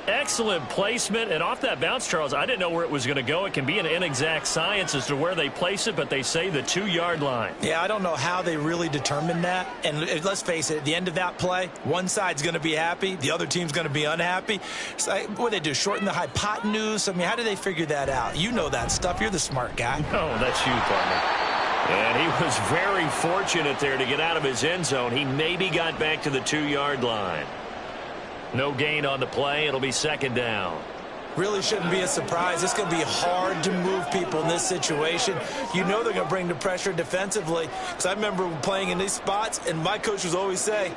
Speaker 1: Excellent placement, and off that bounce, Charles, I didn't know where it was going to go. It can be an inexact science as to where they place it, but they say the 2-yard line.
Speaker 2: Yeah, I don't know how they really determined that. And let's face it, at the end of that play, one side's going to be happy, the other team's going to be unhappy. So what do they do, shorten the hypotenuse? I mean, how do they figure that out? You know that stuff. You're the smart guy.
Speaker 1: No, that's you, partner. And he was very fortunate there to get out of his end zone. He maybe got back to the 2-yard line. No gain on the play. It'll be second down.
Speaker 2: Really shouldn't be a surprise. It's going to be hard to move people in this situation. You know they're going to bring the pressure defensively. Because I remember playing in these spots, and my coach was always say,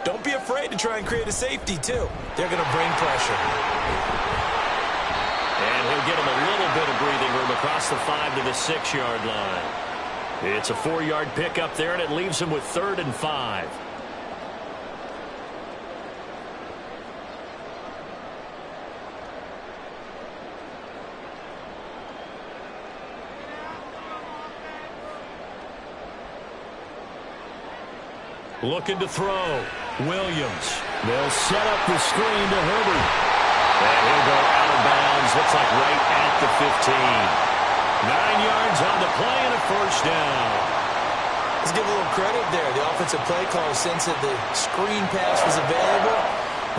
Speaker 2: don't be afraid to try and create a safety, too. They're going to bring pressure.
Speaker 1: And he'll get him a little bit of breathing room across the 5 to the 6-yard line. It's a 4-yard pickup there, and it leaves him with 3rd and 5. Looking to throw. Williams. They'll set up the screen to Herbert. And he'll go out of bounds. Looks like right at the 15. 9 yards on the play and a first down.
Speaker 2: Let's give a little credit there. The offensive play caller, since that the screen pass was available,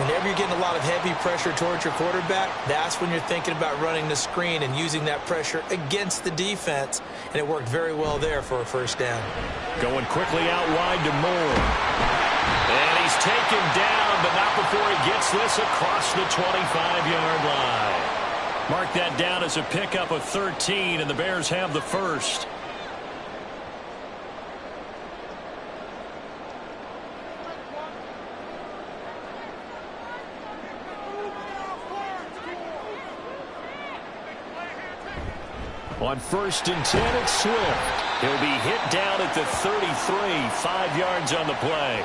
Speaker 2: whenever you're getting a lot of heavy pressure towards your quarterback, that's when you're thinking about running the screen and using that pressure against the defense. And it worked very well there for a first down.
Speaker 1: Going quickly out wide to Moore. And he's taken down, but not before he gets this across the 25-yard line. Mark that down as a pickup of 13, and the Bears have the first. On 1st and 10, it's Swift. He'll be hit down at the 33, 5 yards on the play.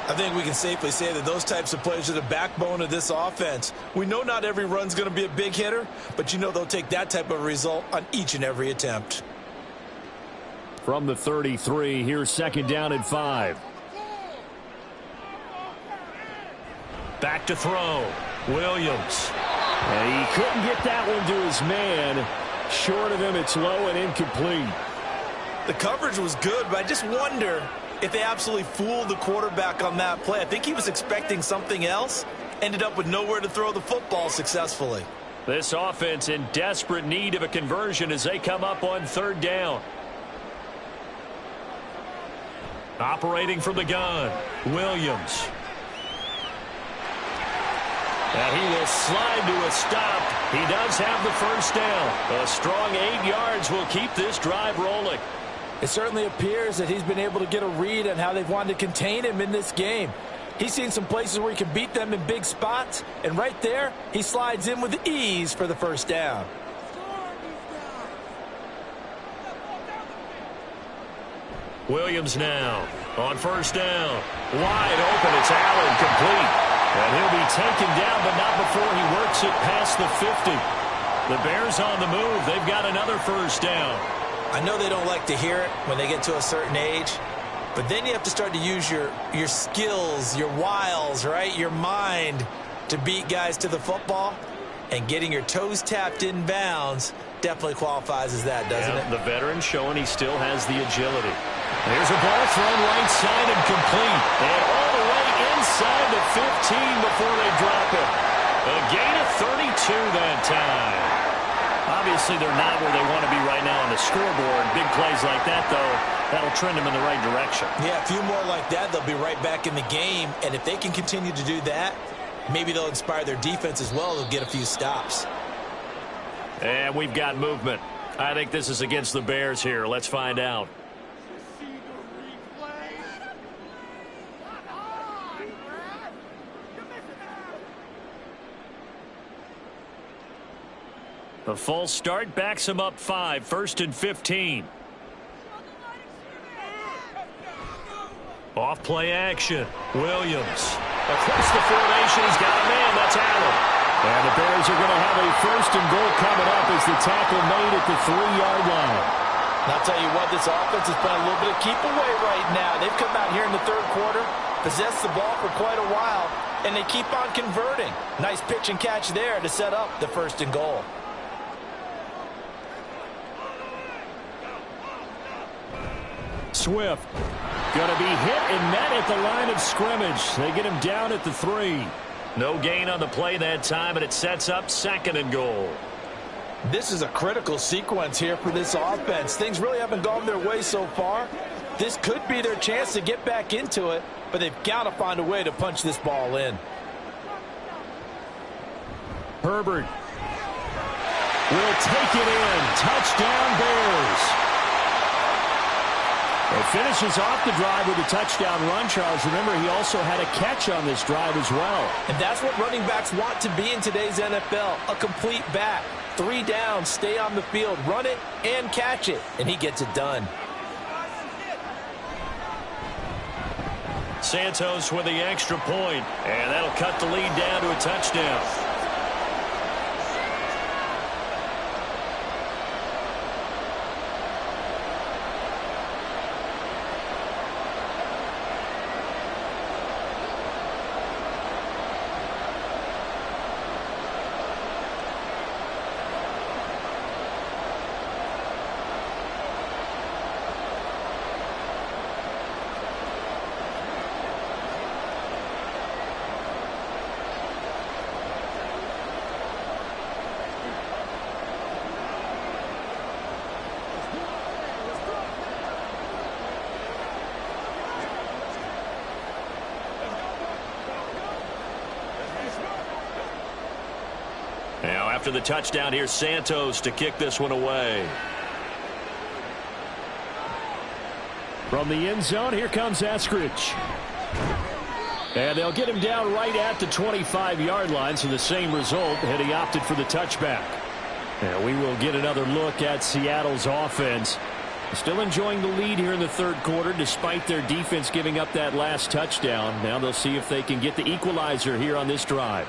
Speaker 2: I think we can safely say that those types of plays are the backbone of this offense. We know not every run's going to be a big hitter, but you know they'll take that type of result on each and every attempt.
Speaker 1: From the 33, here's 2nd down and 5. Back to throw. Williams. And he couldn't get that one to his man. Short of him, it's low and incomplete.
Speaker 2: The coverage was good, but I just wonder if they absolutely fooled the quarterback on that play. I think he was expecting something else. Ended up with nowhere to throw the football successfully.
Speaker 1: This offense in desperate need of a conversion as they come up on 3rd down. Operating from the gun, Williams. And he will slide to a stop. He does have the first down. A strong 8 yards will keep this drive rolling.
Speaker 3: It certainly appears that he's been able to get a read on how they've wanted to contain him in this game. He's seen some places where he can beat them in big spots, and right there, he slides in with ease for the first down.
Speaker 1: Williams now on 1st down. Wide open, it's Allen, complete. And he'll be taken down, but not before he works it past the 50. The Bears on the move. They've got another first down.
Speaker 2: I know they don't like to hear it when they get to a certain age, but then you have to start to use your skills, your wiles, right, your mind to beat guys to the football. And getting your toes tapped in bounds definitely qualifies as that, doesn't it?
Speaker 1: The veteran showing he still has the agility. There's a ball thrown right side and complete. And all the way inside the 15 before they drop it. A gain of 32 that time. Obviously, they're not where they want to be right now on the scoreboard. Big plays like that, though, that'll trend them in the right direction.
Speaker 2: Yeah, a few more like that, they'll be right back in the game. And if they can continue to do that, maybe they'll inspire their defense as well. They'll get a few stops.
Speaker 1: And we've got movement. I think this is against the Bears here. Let's find out. The false start backs him up 5, 1st and 15. Off play action. Williams. Across the formation, he's got a man. That's Allen. And the Bears are going to have a 1st and goal coming up as the tackle made at the 3-yard line.
Speaker 3: And I'll tell you what, this offense has been a little bit of keep away right now. They've come out here in the 3rd quarter, possessed the ball for quite a while, and they keep on converting. Nice pitch and catch there to set up the 1st and goal.
Speaker 1: Swift going to be hit and met at the line of scrimmage. They get him down at the 3. No gain on the play that time, and it sets up 2nd and goal.
Speaker 3: This is a critical sequence here for this offense. Things really haven't gone their way so far. This could be their chance to get back into it, but they've got to find a way to punch this ball in.
Speaker 1: Herbert will take it in. Touchdown, Bears. It finishes off the drive with a touchdown run, Charles. Remember, he also had a catch on this drive as well.
Speaker 3: And that's what running backs want to be in today's NFL, a complete back. 3 down, stay on the field, run it, and catch it. And he gets it done.
Speaker 1: Santos with the extra point, and that'll cut the lead down to a touchdown. Now, after the touchdown, here's Santos to kick this one away. From the end zone, here comes Eskridge. And they'll get him down right at the 25-yard line, so the same result had he opted for the touchback. And we will get another look at Seattle's offense. Still enjoying the lead here in the 3rd quarter, despite their defense giving up that last touchdown. Now they'll see if they can get the equalizer here on this drive.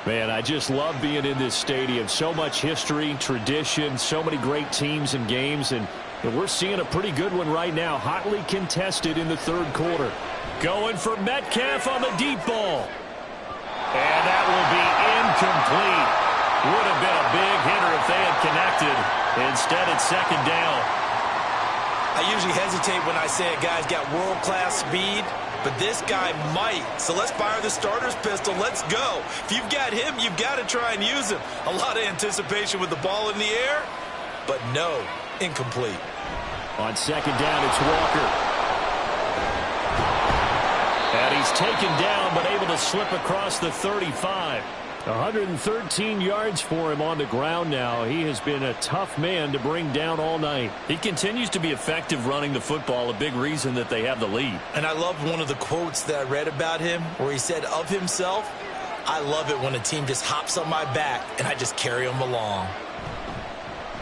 Speaker 1: Man, I just love being in this stadium. So much history, tradition, so many great teams and games, and we're seeing a pretty good one right now, hotly contested in the 3rd quarter. Going for Metcalf on the deep ball. And that will be incomplete. Would have been a big hitter if they had connected. Instead, it's 2nd down.
Speaker 3: I usually hesitate when I say a guy's got world-class speed, but this guy might. So let's fire the starter's pistol. Let's go. If you've got him, you've got to try and use him. A lot of anticipation with the ball in the air, but no, incomplete.
Speaker 1: On 2nd down, it's Walker. And he's taken down, but able to slip across the 35. 113 yards for him on the ground now. He has been a tough man to bring down all night. He continues to be effective running the football, a big reason that they have the lead.
Speaker 3: And I love one of the quotes that I read about him where he said of himself, "I love it when a team just hops on my back and I just carry them along."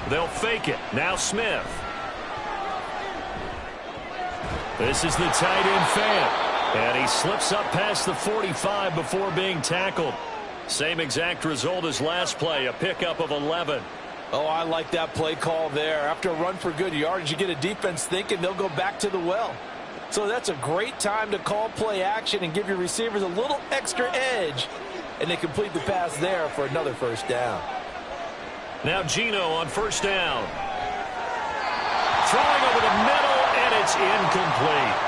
Speaker 1: They'll fake it. Now Smith. This is the tight end Fant. And he slips up past the 45 before being tackled. Same exact result as last play, a pickup of 11.
Speaker 3: Oh, I like that play call there. After a run for good yardage, you get a defense thinking they'll go back to the well. So that's a great time to call play action and give your receivers a little extra edge. And they complete the pass there for another 1st down.
Speaker 1: Now Geno on 1st down. Throwing over the middle, and it's incomplete.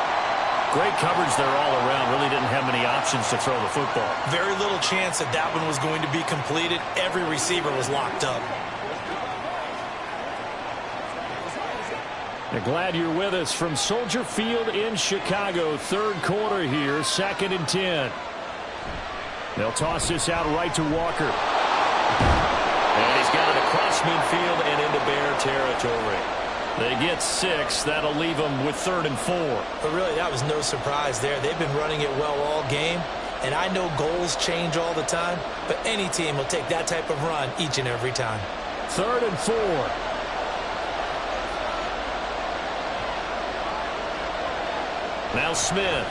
Speaker 1: Great coverage there all around. Really didn't have many options to throw the football.
Speaker 3: Very little chance that that one was going to be completed. Every receiver was locked up.
Speaker 1: They're glad you're with us from Soldier Field in Chicago. 3rd quarter here, 2nd and 10. They'll toss this out right to Walker. And he's got it across midfield and into Bear territory. They get 6. That'll leave them with 3rd and 4.
Speaker 3: But really, that was no surprise there. They've been running it well all game. And I know goals change all the time, but any team will take that type of run each and every time.
Speaker 1: 3rd and 4. Now Smith.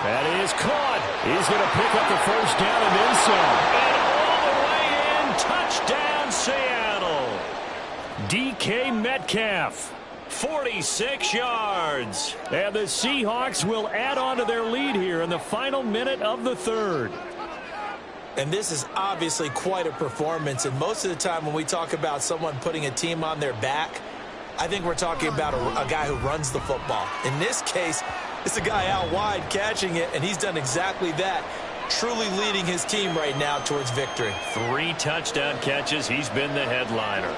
Speaker 1: That is caught. He's going to pick up the first down and then some. And all the way in, touchdown Seattle. DK Metcalf, 46 yards. And the Seahawks will add on to their lead here in the final minute of the 3rd.
Speaker 2: And this is obviously quite a performance. And most of the time when we talk about someone putting a team on their back, I think we're talking about a guy who runs the football. In this case, it's a guy out wide catching it, and he's done exactly that, truly leading his team right now towards victory.
Speaker 1: 3 touchdown catches. He's been the headliner.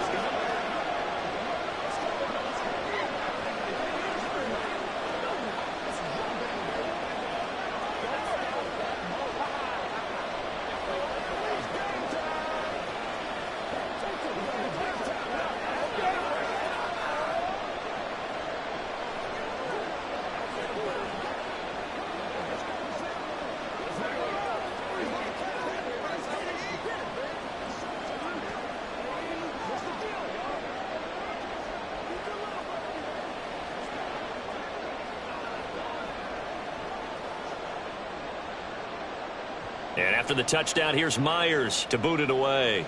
Speaker 1: And after the touchdown, here's Myers to boot it away.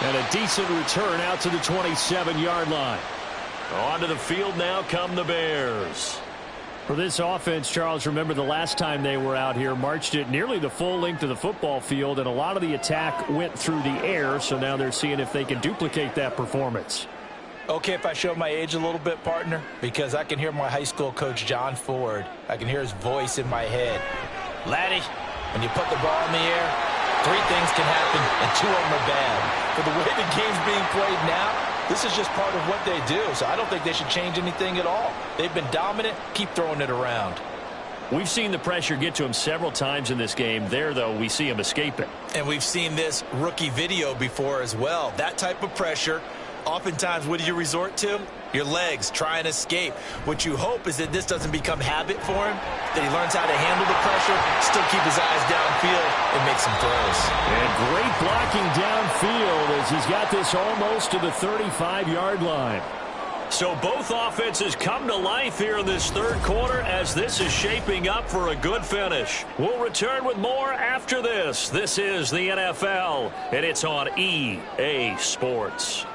Speaker 1: And a decent return out to the 27-yard line. Onto the field now come the Bears. For this offense, Charles, remember the last time they were out here, marched it nearly the full length of the football field, and a lot of the attack went through the air, so now they're seeing if they can duplicate that performance.
Speaker 3: Okay, if I show my age a little bit, partner, because I can hear my high school coach, John Ford. I can hear his voice in my head. Laddie, when you put the ball in the air, 3 things can happen, and 2 of them are bad. For the way the game's being played now, this is just part of what they do, so I don't think they should change anything at all. They've been dominant. Keep throwing it around.
Speaker 1: We've seen the pressure get to him several times in this game. There, though, we see him escape it.
Speaker 2: And we've seen this rookie video before as well. That type of pressure, oftentimes, what do you resort to? Your legs, try and escape. What you hope is that this doesn't become habit for him, that he learns how to handle the pressure, still keep hhis eyes downfield, and make some throws.
Speaker 1: And great blocking downfield as he's got this almost to the 35-yard line. So both offenses come to life here in this 3rd quarter as this is shaping up for a good finish. We'll return with more after this. This is the NFL, and it's on EA Sports.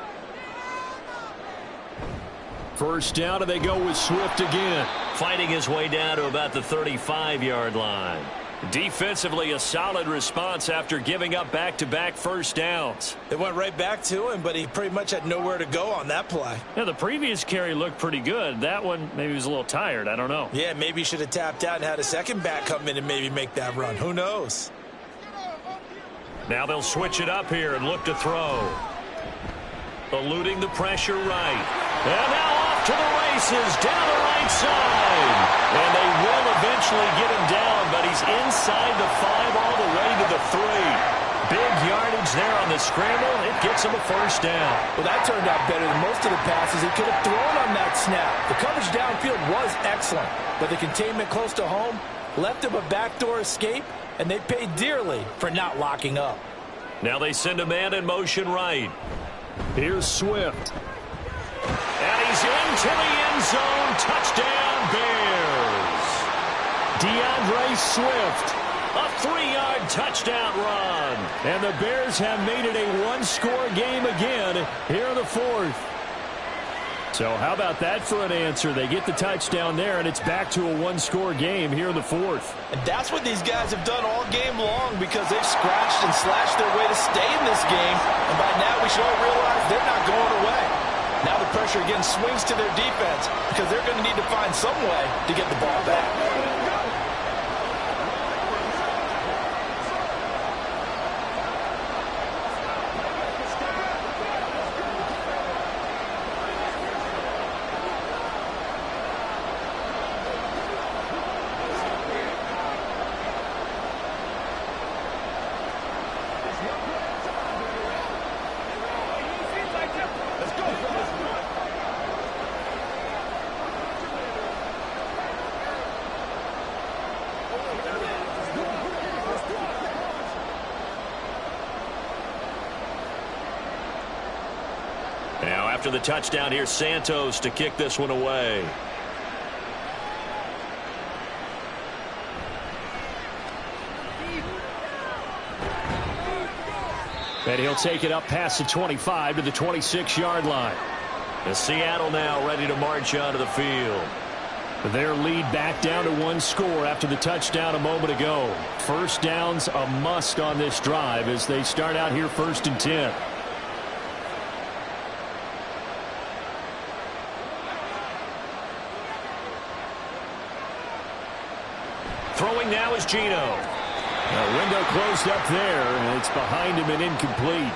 Speaker 1: First down, and they go with Swift again. Fighting his way down to about the 35-yard line. Defensively, a solid response after giving up back-to-back first downs.
Speaker 2: They went right back to him, but he pretty much had nowhere to go on that play.
Speaker 1: Yeah, the previous carry looked pretty good. That one, maybe he was a little tired. I don't know.
Speaker 2: Yeah, maybe he should have tapped out and had a second back come in and maybe make that run. Who knows?
Speaker 1: Now they'll switch it up here and look to throw. Eluding the pressure right. And now off to the races down the right side. And they will eventually get him down, but he's inside the 5 all the way to the 3. Big yardage there on the scramble. It gets him a first down.
Speaker 3: Well, that turned out better than most of the passes he could have thrown on that snap. The coverage downfield was excellent, but the containment close to home left him a backdoor escape, and they paid dearly for not locking up.
Speaker 1: Now they send a man in motion right. Here's Swift. And he's into the end zone. Touchdown, Bears. DeAndre Swift. A 3-yard touchdown run. And the Bears have made it a 1-score game again here in the 4th. So how about that for an answer? They get the touchdown there, and it's back to a 1-score game here in the 4th.
Speaker 3: And that's what these guys have done all game long because they've scratched and slashed their way to stay in this game. And by now we should all realize they're not going away. Now the pressure again swings to their defense because they're going to need to find some way to get the ball back.
Speaker 1: After the touchdown, here's Santos to kick this one away. And he'll take it up past the 25 to the 26-yard line. And Seattle now ready to march onto the field. Their lead back down to one score after the touchdown a moment ago. First down's a must on this drive as they start out here 1st and 10. Throwing now is Geno. The window closed up there, and it's behind him and incomplete.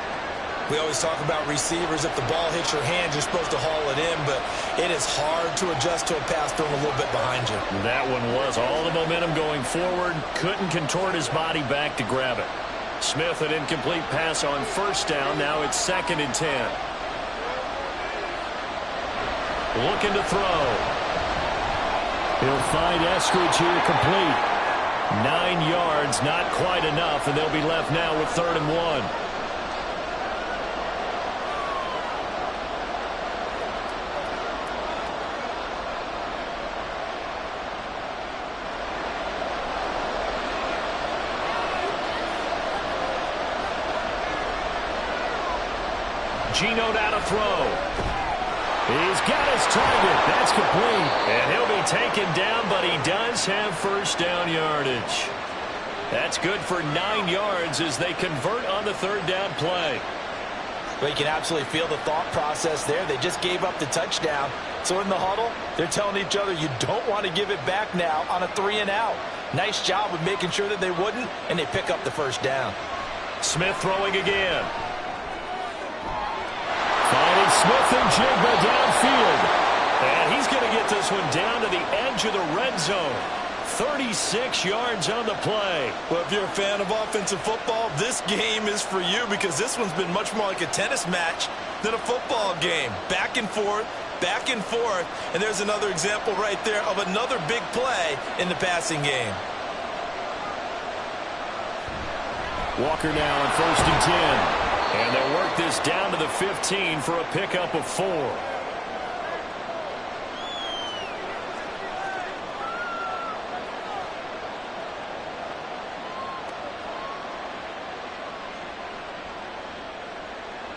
Speaker 2: We always talk about receivers. If the ball hits your hand, you're supposed to haul it in, but it is hard to adjust to a pass thrown a little bit behind you.
Speaker 1: That one was all the momentum going forward. Couldn't contort his body back to grab it. Smith, an incomplete pass on 1st down. Now it's 2nd and 10. Looking to throw. He'll find Eskridge here complete. 9 yards, not quite enough, and they'll be left now with 3rd and 1. Geno now to throw. He's got his target. That's complete. And he'll be taken down, but he does have 1st down yardage. That's good for 9 yards as they convert on the 3rd down play.
Speaker 3: Well, you can absolutely feel the thought process there. They just gave up the touchdown. So in the huddle, they're telling each other, you don't want to give it back now on a 3 and out. Nice job of making sure that they wouldn't, and they pick up the 1st down.
Speaker 1: Smith throwing again. Finding Smith and Jigba downfield. And he's going to get this one down to the edge of the red zone. 36 yards on the play.
Speaker 3: Well, if you're a fan of offensive football, this game is for you because this one's been much more like a tennis match than a football game. Back and forth, and there's another example right there of another big play in the passing game.
Speaker 1: Walker now on 1st and 10. And they'll work this down to the 15 for a pickup of 4.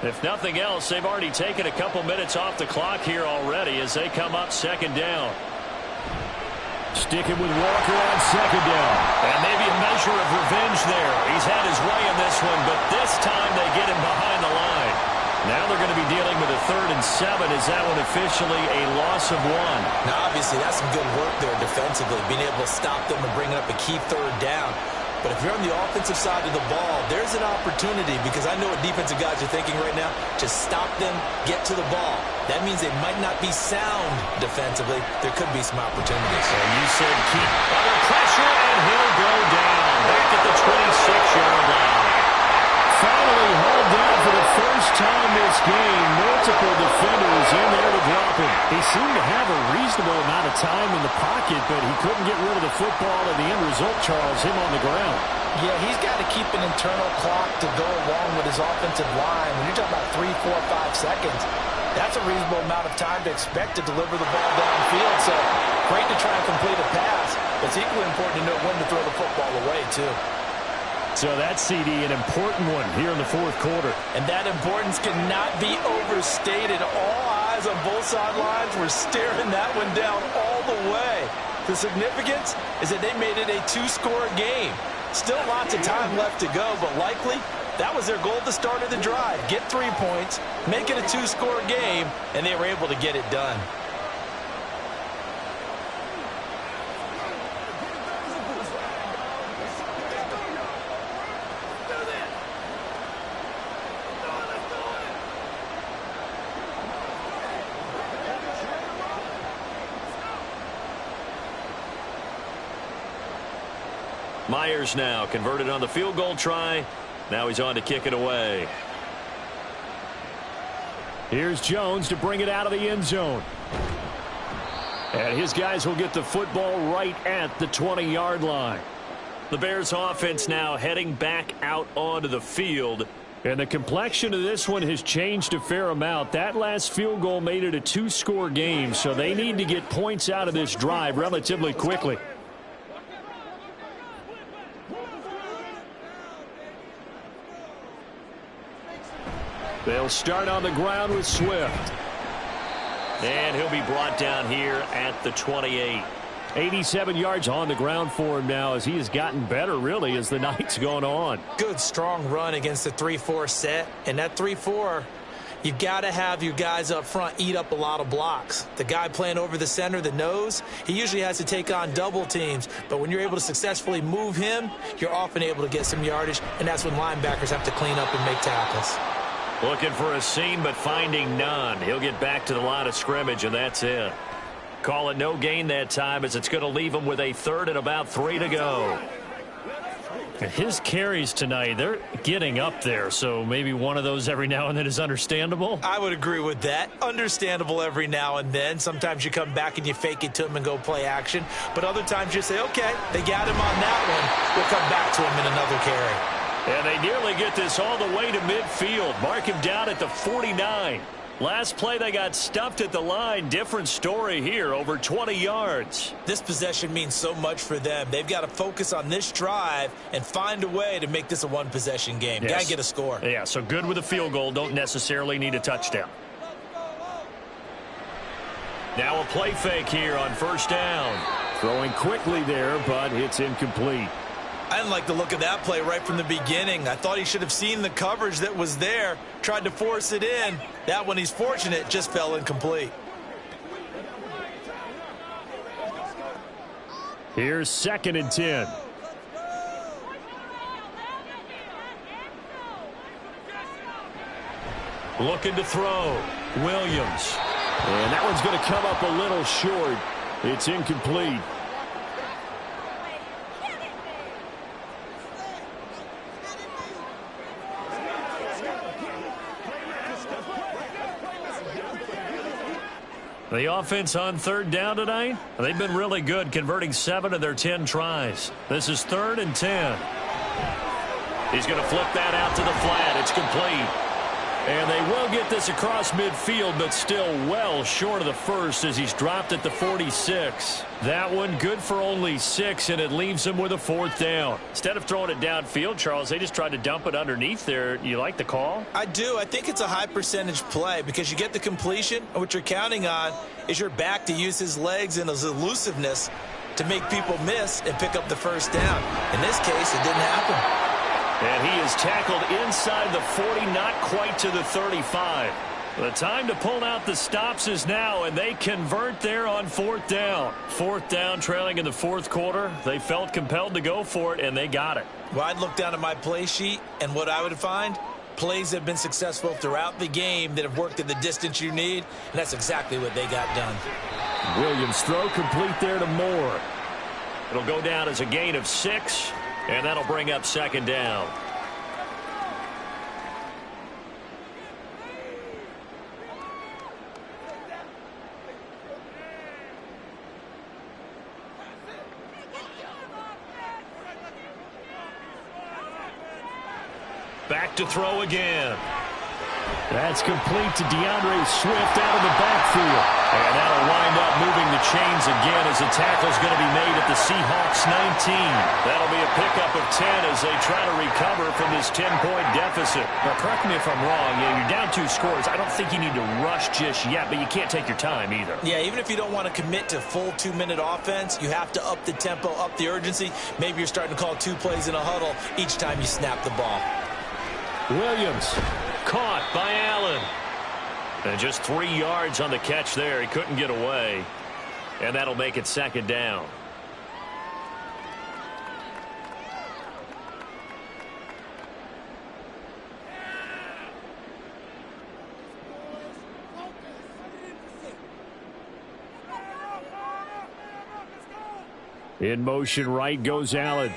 Speaker 1: If nothing else, they've already taken a couple minutes off the clock here already as they come up 2nd down. Sticking with Walker on 2nd down. And maybe a measure of revenge there. He's had his way in this one, but this time they get him behind the line. Now they're going to be dealing with a 3rd and 7. Is that one officially a loss of 1?
Speaker 2: Now, obviously, that's some good work there defensively, being able to stop them and bringing up a key 3rd down. But if you're on the offensive side of the ball, there's an opportunity because I know what defensive guys are thinking right now. Just stop them, get to the ball. That means they might not be sound defensively. There could be some opportunities.
Speaker 1: So you said keep under pressure, and he'll go down back at the 26-yard line. Finally hauled down for the first time this game. Multiple defenders in there to drop him. He seemed to have a reasonable amount of time in the pocket, but he couldn't get rid of the football, and the end result, Charles, him on the ground.
Speaker 3: Yeah, he's got to keep an internal clock to go along with his offensive line. When you're talking about 3, 4, 5 seconds, that's a reasonable amount of time to expect to deliver the ball downfield. So great to try and complete a pass, but it's equally important to know when to throw the football away, too.
Speaker 1: So that CD, an important one here in the 4th quarter.
Speaker 3: And that importance cannot be overstated. All eyes on both sidelines were staring that one down all the way. The significance is that they made it a 2-score game. Still lots of time left to go, but likely that was their goal at the start of the drive. Get 3 points, make it a 2-score game, and they were able to get it done.
Speaker 1: Myers now converted on the field goal try. Now he's on to kick it away. Here's Jones to bring it out of the end zone. And his guys will get the football right at the 20-yard line. The Bears offense now heading back out onto the field. And the complexion of this one has changed a fair amount. That last field goal made it a two-score game, so they need to get points out of this drive relatively quickly. They'll start on the ground with Swift.
Speaker 4: And he'll be brought down here at the 28.
Speaker 1: 87 yards on the ground for him now as he has gotten better, really, as the night's gone on.
Speaker 2: Good, strong run against the 3-4 set. And that 3-4, you've got to have your guys up front eat up a lot of blocks. The guy playing over the center, the nose, he usually has to take on double teams. But when you're able to successfully move him, you're often able to get some yardage, and that's when linebackers have to clean up and make tackles.
Speaker 4: Looking for a seam, but finding none. He'll get back to the line of scrimmage, and that's it. Call it no gain that time as it's going to leave him with a third and about 3 to go.
Speaker 1: His carries tonight, they're getting up there, so maybe one of those every now and then is understandable.
Speaker 2: I would agree with that. Understandable every now and then. Sometimes you come back and you fake it to him and go play action. But other times you say, okay, they got him on that one. We'll come back to him in another carry.
Speaker 1: And they nearly get this all the way to midfield. Mark him down at the 49. Last play, they got stuffed at the line. Different story here, over 20 yards.
Speaker 2: This possession means so much for them. They've got to focus on this drive and find a way to make this a one-possession game.
Speaker 1: Yes.
Speaker 2: Got to get a score.
Speaker 1: Yeah, so good with a field goal. Don't necessarily need a touchdown. Now a play fake here on first down. Throwing quickly there, but it's incomplete.
Speaker 2: I didn't like the look of that play right from the beginning. I thought he should have seen the coverage that was there, tried to force it in. That one, he's fortunate, just fell incomplete.
Speaker 1: Here's 2nd and 10. Looking to throw. Williams. And that one's going to come up a little short. It's incomplete. The offense on third down tonight, they've been really good, converting 7 of their 10 tries. This is 3rd and 10. He's going to flip that out to the flat. It's complete. And they will get this across midfield, but still well short of the first as he's dropped at the 46. That one good for only 6, and it leaves him with a 4th down. Instead of throwing it downfield, Charles, they just tried to dump it underneath there. You like the call?
Speaker 2: I do. I think it's a high percentage play because you get the completion, and what you're counting on is your back to use his legs and his elusiveness to make people miss and pick up the first down. In this case, it didn't happen.
Speaker 1: And he is tackled inside the 40, not quite to the 35. The time to pull out the stops is now, and they convert there on 4th down. 4th down, trailing in the 4th quarter. They felt compelled to go for it, and they got it.
Speaker 2: Well, I'd look down at my play sheet, and what I would find, plays that have been successful throughout the game that have worked at the distance you need, and that's exactly what they got done.
Speaker 1: Williams throw complete there to Moore. It'll go down as a gain of 6. And that'll bring up 2nd down. Back to throw again. That's complete to DeAndre Swift out of the backfield. And that'll wind up moving the chains again as the tackle's going to be made at the Seahawks 19. That'll be a pickup of 10 as they try to recover from this 10-point deficit. Now, correct me if I'm wrong. Yeah, you're down 2 scores. I don't think you need to rush just yet, but you can't take your time either.
Speaker 2: Yeah, even if you don't want to commit to full 2-minute offense, you have to up the tempo, up the urgency. Maybe you're starting to call 2 plays in a huddle each time you snap the ball.
Speaker 1: Williams caught by Allen. And just 3 yards on the catch there. He couldn't get away. And that'll make it 2nd down. In motion right goes Allen.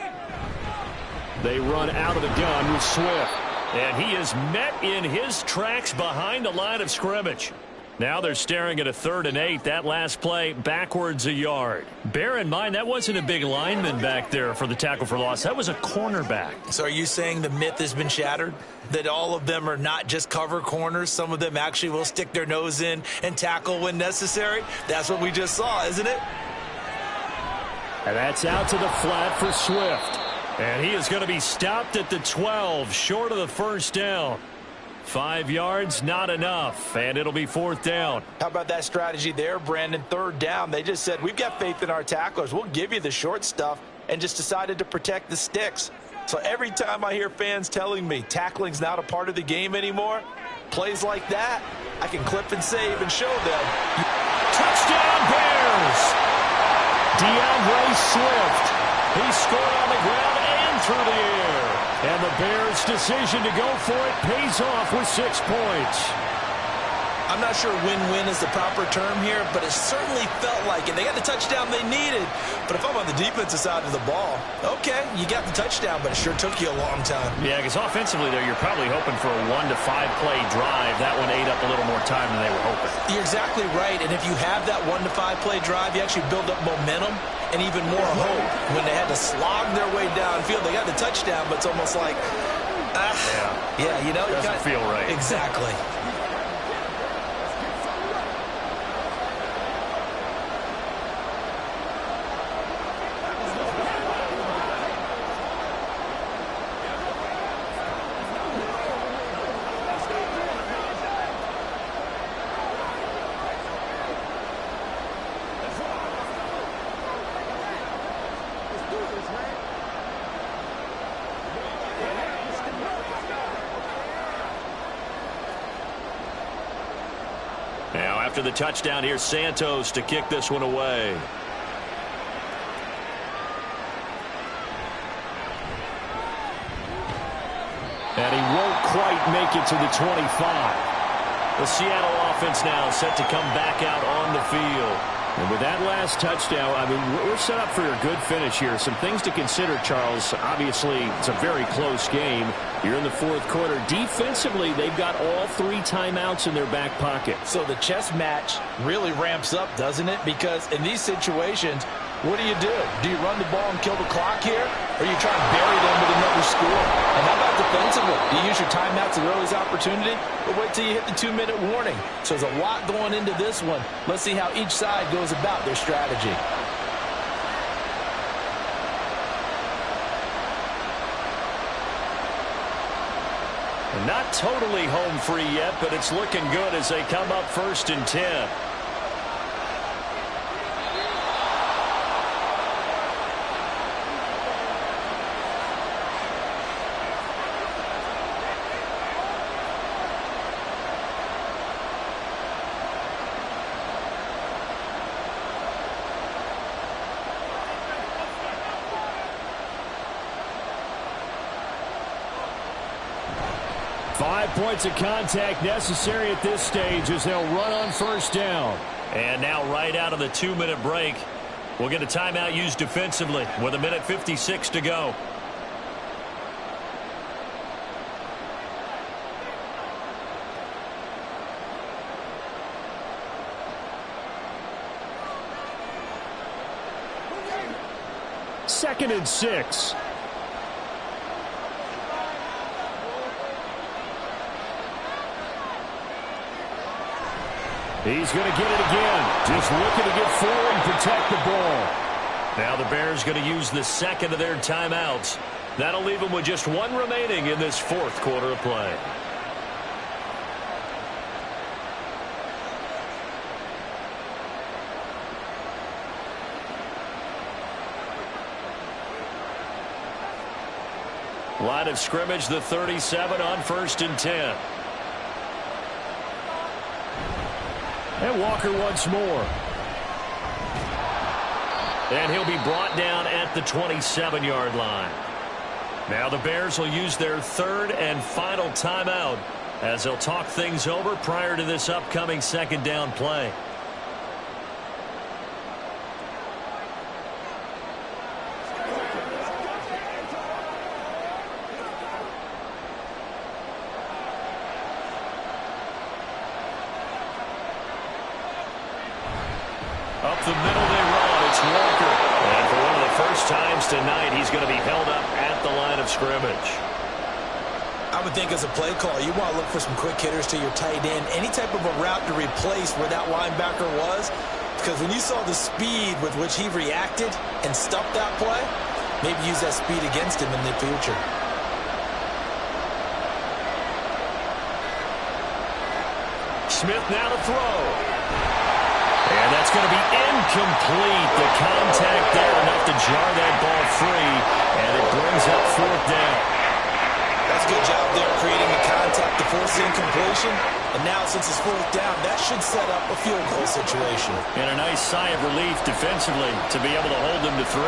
Speaker 1: They run out of the gun with Swift. And he is met in his tracks behind the line of scrimmage. Now they're staring at a 3rd and 8. That last play backwards a yard. Bear in mind, that wasn't a big lineman back there for the tackle for loss. That was a cornerback.
Speaker 2: So are you saying the myth has been shattered? That all of them are not just cover corners? Some of them actually will stick their nose in and tackle when necessary? That's what we just saw, isn't it?
Speaker 1: And that's out to the flat for Swift. And he is going to be stopped at the 12, short of the first down. 5 yards, not enough, and it'll be 4th down.
Speaker 3: How about that strategy there, Brandon? 3rd down. They just said, we've got faith in our tacklers. We'll give you the short stuff, and just decided to protect the sticks. So every time I hear fans telling me tackling's not a part of the game anymore, plays like that, I can clip and save and show them.
Speaker 1: Touchdown, Bears! DeAndre Swift. He scored on the ground and through the air. And the Bears' decision to go for it pays off with 6 points.
Speaker 2: I'm not sure win-win is the proper term here, but it certainly felt like it. They got the touchdown they needed. But if I'm on the defensive side of the ball, okay, you got the touchdown, but it sure took you a long time.
Speaker 1: Yeah, because offensively there, you're probably hoping for a 1 to 5 play drive. That one ate up a little more time than they were hoping.
Speaker 2: You're exactly right. And if you have that 1 to 5 play drive, you actually build up momentum and even more hope. When they had to slog their way downfield, they got the touchdown, but it's almost like, yeah, you know,
Speaker 1: doesn't feel right.
Speaker 2: Exactly.
Speaker 1: Now, after the touchdown, here's Santos to kick this one away. And he won't quite make it to the 25. The Seattle offense now set to come back out on the field. And with that last touchdown, I mean, we're set up for a good finish here. Some things to consider, Charles. Obviously, it's a very close game. You're in the 4th quarter. Defensively, they've got all 3 timeouts in their back pocket.
Speaker 3: So the chess match really ramps up, doesn't it? Because in these situations, what do? Do you run the ball and kill the clock here? Or you try and bury them with another score? And how about defensively? Do you use your timeouts at the earliest opportunity? Or wait till you hit the 2-minute warning? So there's a lot going into this one. Let's see how each side goes about their strategy.
Speaker 1: Not totally home free yet, but it's looking good as they come up 1st and 10. Points of contact necessary at this stage as they'll run on 1st down. And now right out of the 2-minute break, we'll get a timeout used defensively with 1:56 to go. Second and 6. He's going to get it again. Just looking to get forward and protect the ball. Now the Bears going to use the 2nd of their timeouts. That'll leave them with just 1 remaining in this 4th quarter of play. Line of scrimmage, the 37 on 1st and 10. And Walker once more. And he'll be brought down at the 27-yard line. Now the Bears will use their 3rd and final timeout as they'll talk things over prior to this upcoming 2nd down play. the middle they run. It's Walker. And for one of the first times tonight, he's going to be held up at the line of scrimmage.
Speaker 2: I would think as a play call, you want to look for some quick hitters to your tight end. Any type of a route to replace where that linebacker was. Because when you saw the speed with which he reacted and stuffed that play, maybe use that speed against him in the future.
Speaker 1: Smith now to throw. And that's going to be incomplete. The contact there enough to jar that ball free. And it brings up fourth down.
Speaker 2: That's a good job there creating the contact to force the incompletion. And now since it's fourth down, that should set up a field goal situation.
Speaker 1: And a nice sigh of relief defensively to be able to hold them to 3.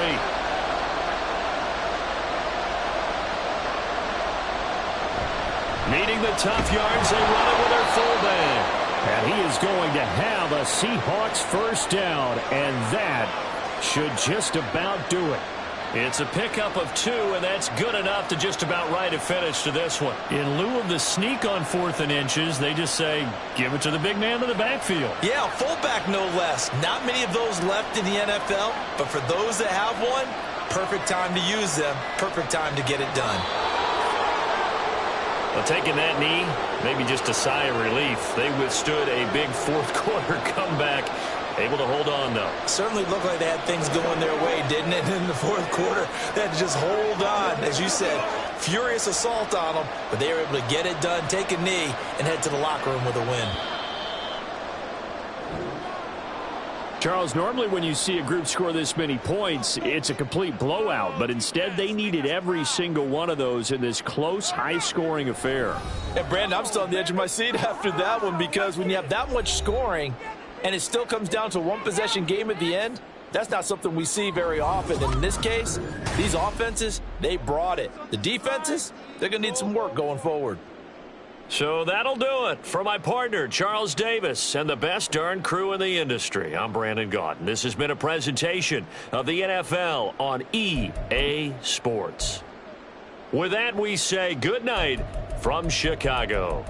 Speaker 1: Needing the tough yards, they run it with their fullback. And he is going to have a Seahawks first down, and that should just about do it. It's a pickup of 2, and that's good enough to just about write a finish to this one. In lieu of the sneak on 4th and inches, they just say, give it to the big man in the backfield.
Speaker 2: Yeah, fullback no less. Not many of those left in the NFL, but for those that have one, perfect time to use them, perfect time to get it done.
Speaker 1: Well, taking that knee, maybe just a sigh of relief. They withstood a big fourth quarter comeback. Able to hold on, though.
Speaker 2: Certainly looked like they had things going their way, didn't it? In the fourth quarter, they had to just hold on. As you said, furious assault on them, but they were able to get it done, take a knee, and head to the locker room with a win.
Speaker 1: Charles, normally when you see a group score this many points, it's a complete blowout. But instead, they needed every single one of those in this close, high-scoring affair.
Speaker 3: And, Brandon, I'm still on the edge of my seat after that one because when you have that much scoring and it still comes down to a one-possession game at the end, that's not something we see very often. And in this case, these offenses, they brought it. The defenses, they're going to need some work going forward.
Speaker 1: So that'll do it for my partner, Charles Davis, and the best darn crew in the industry. I'm Brandon Gaudin. This has been a presentation of the NFL on EA Sports. With that, we say good night from Chicago.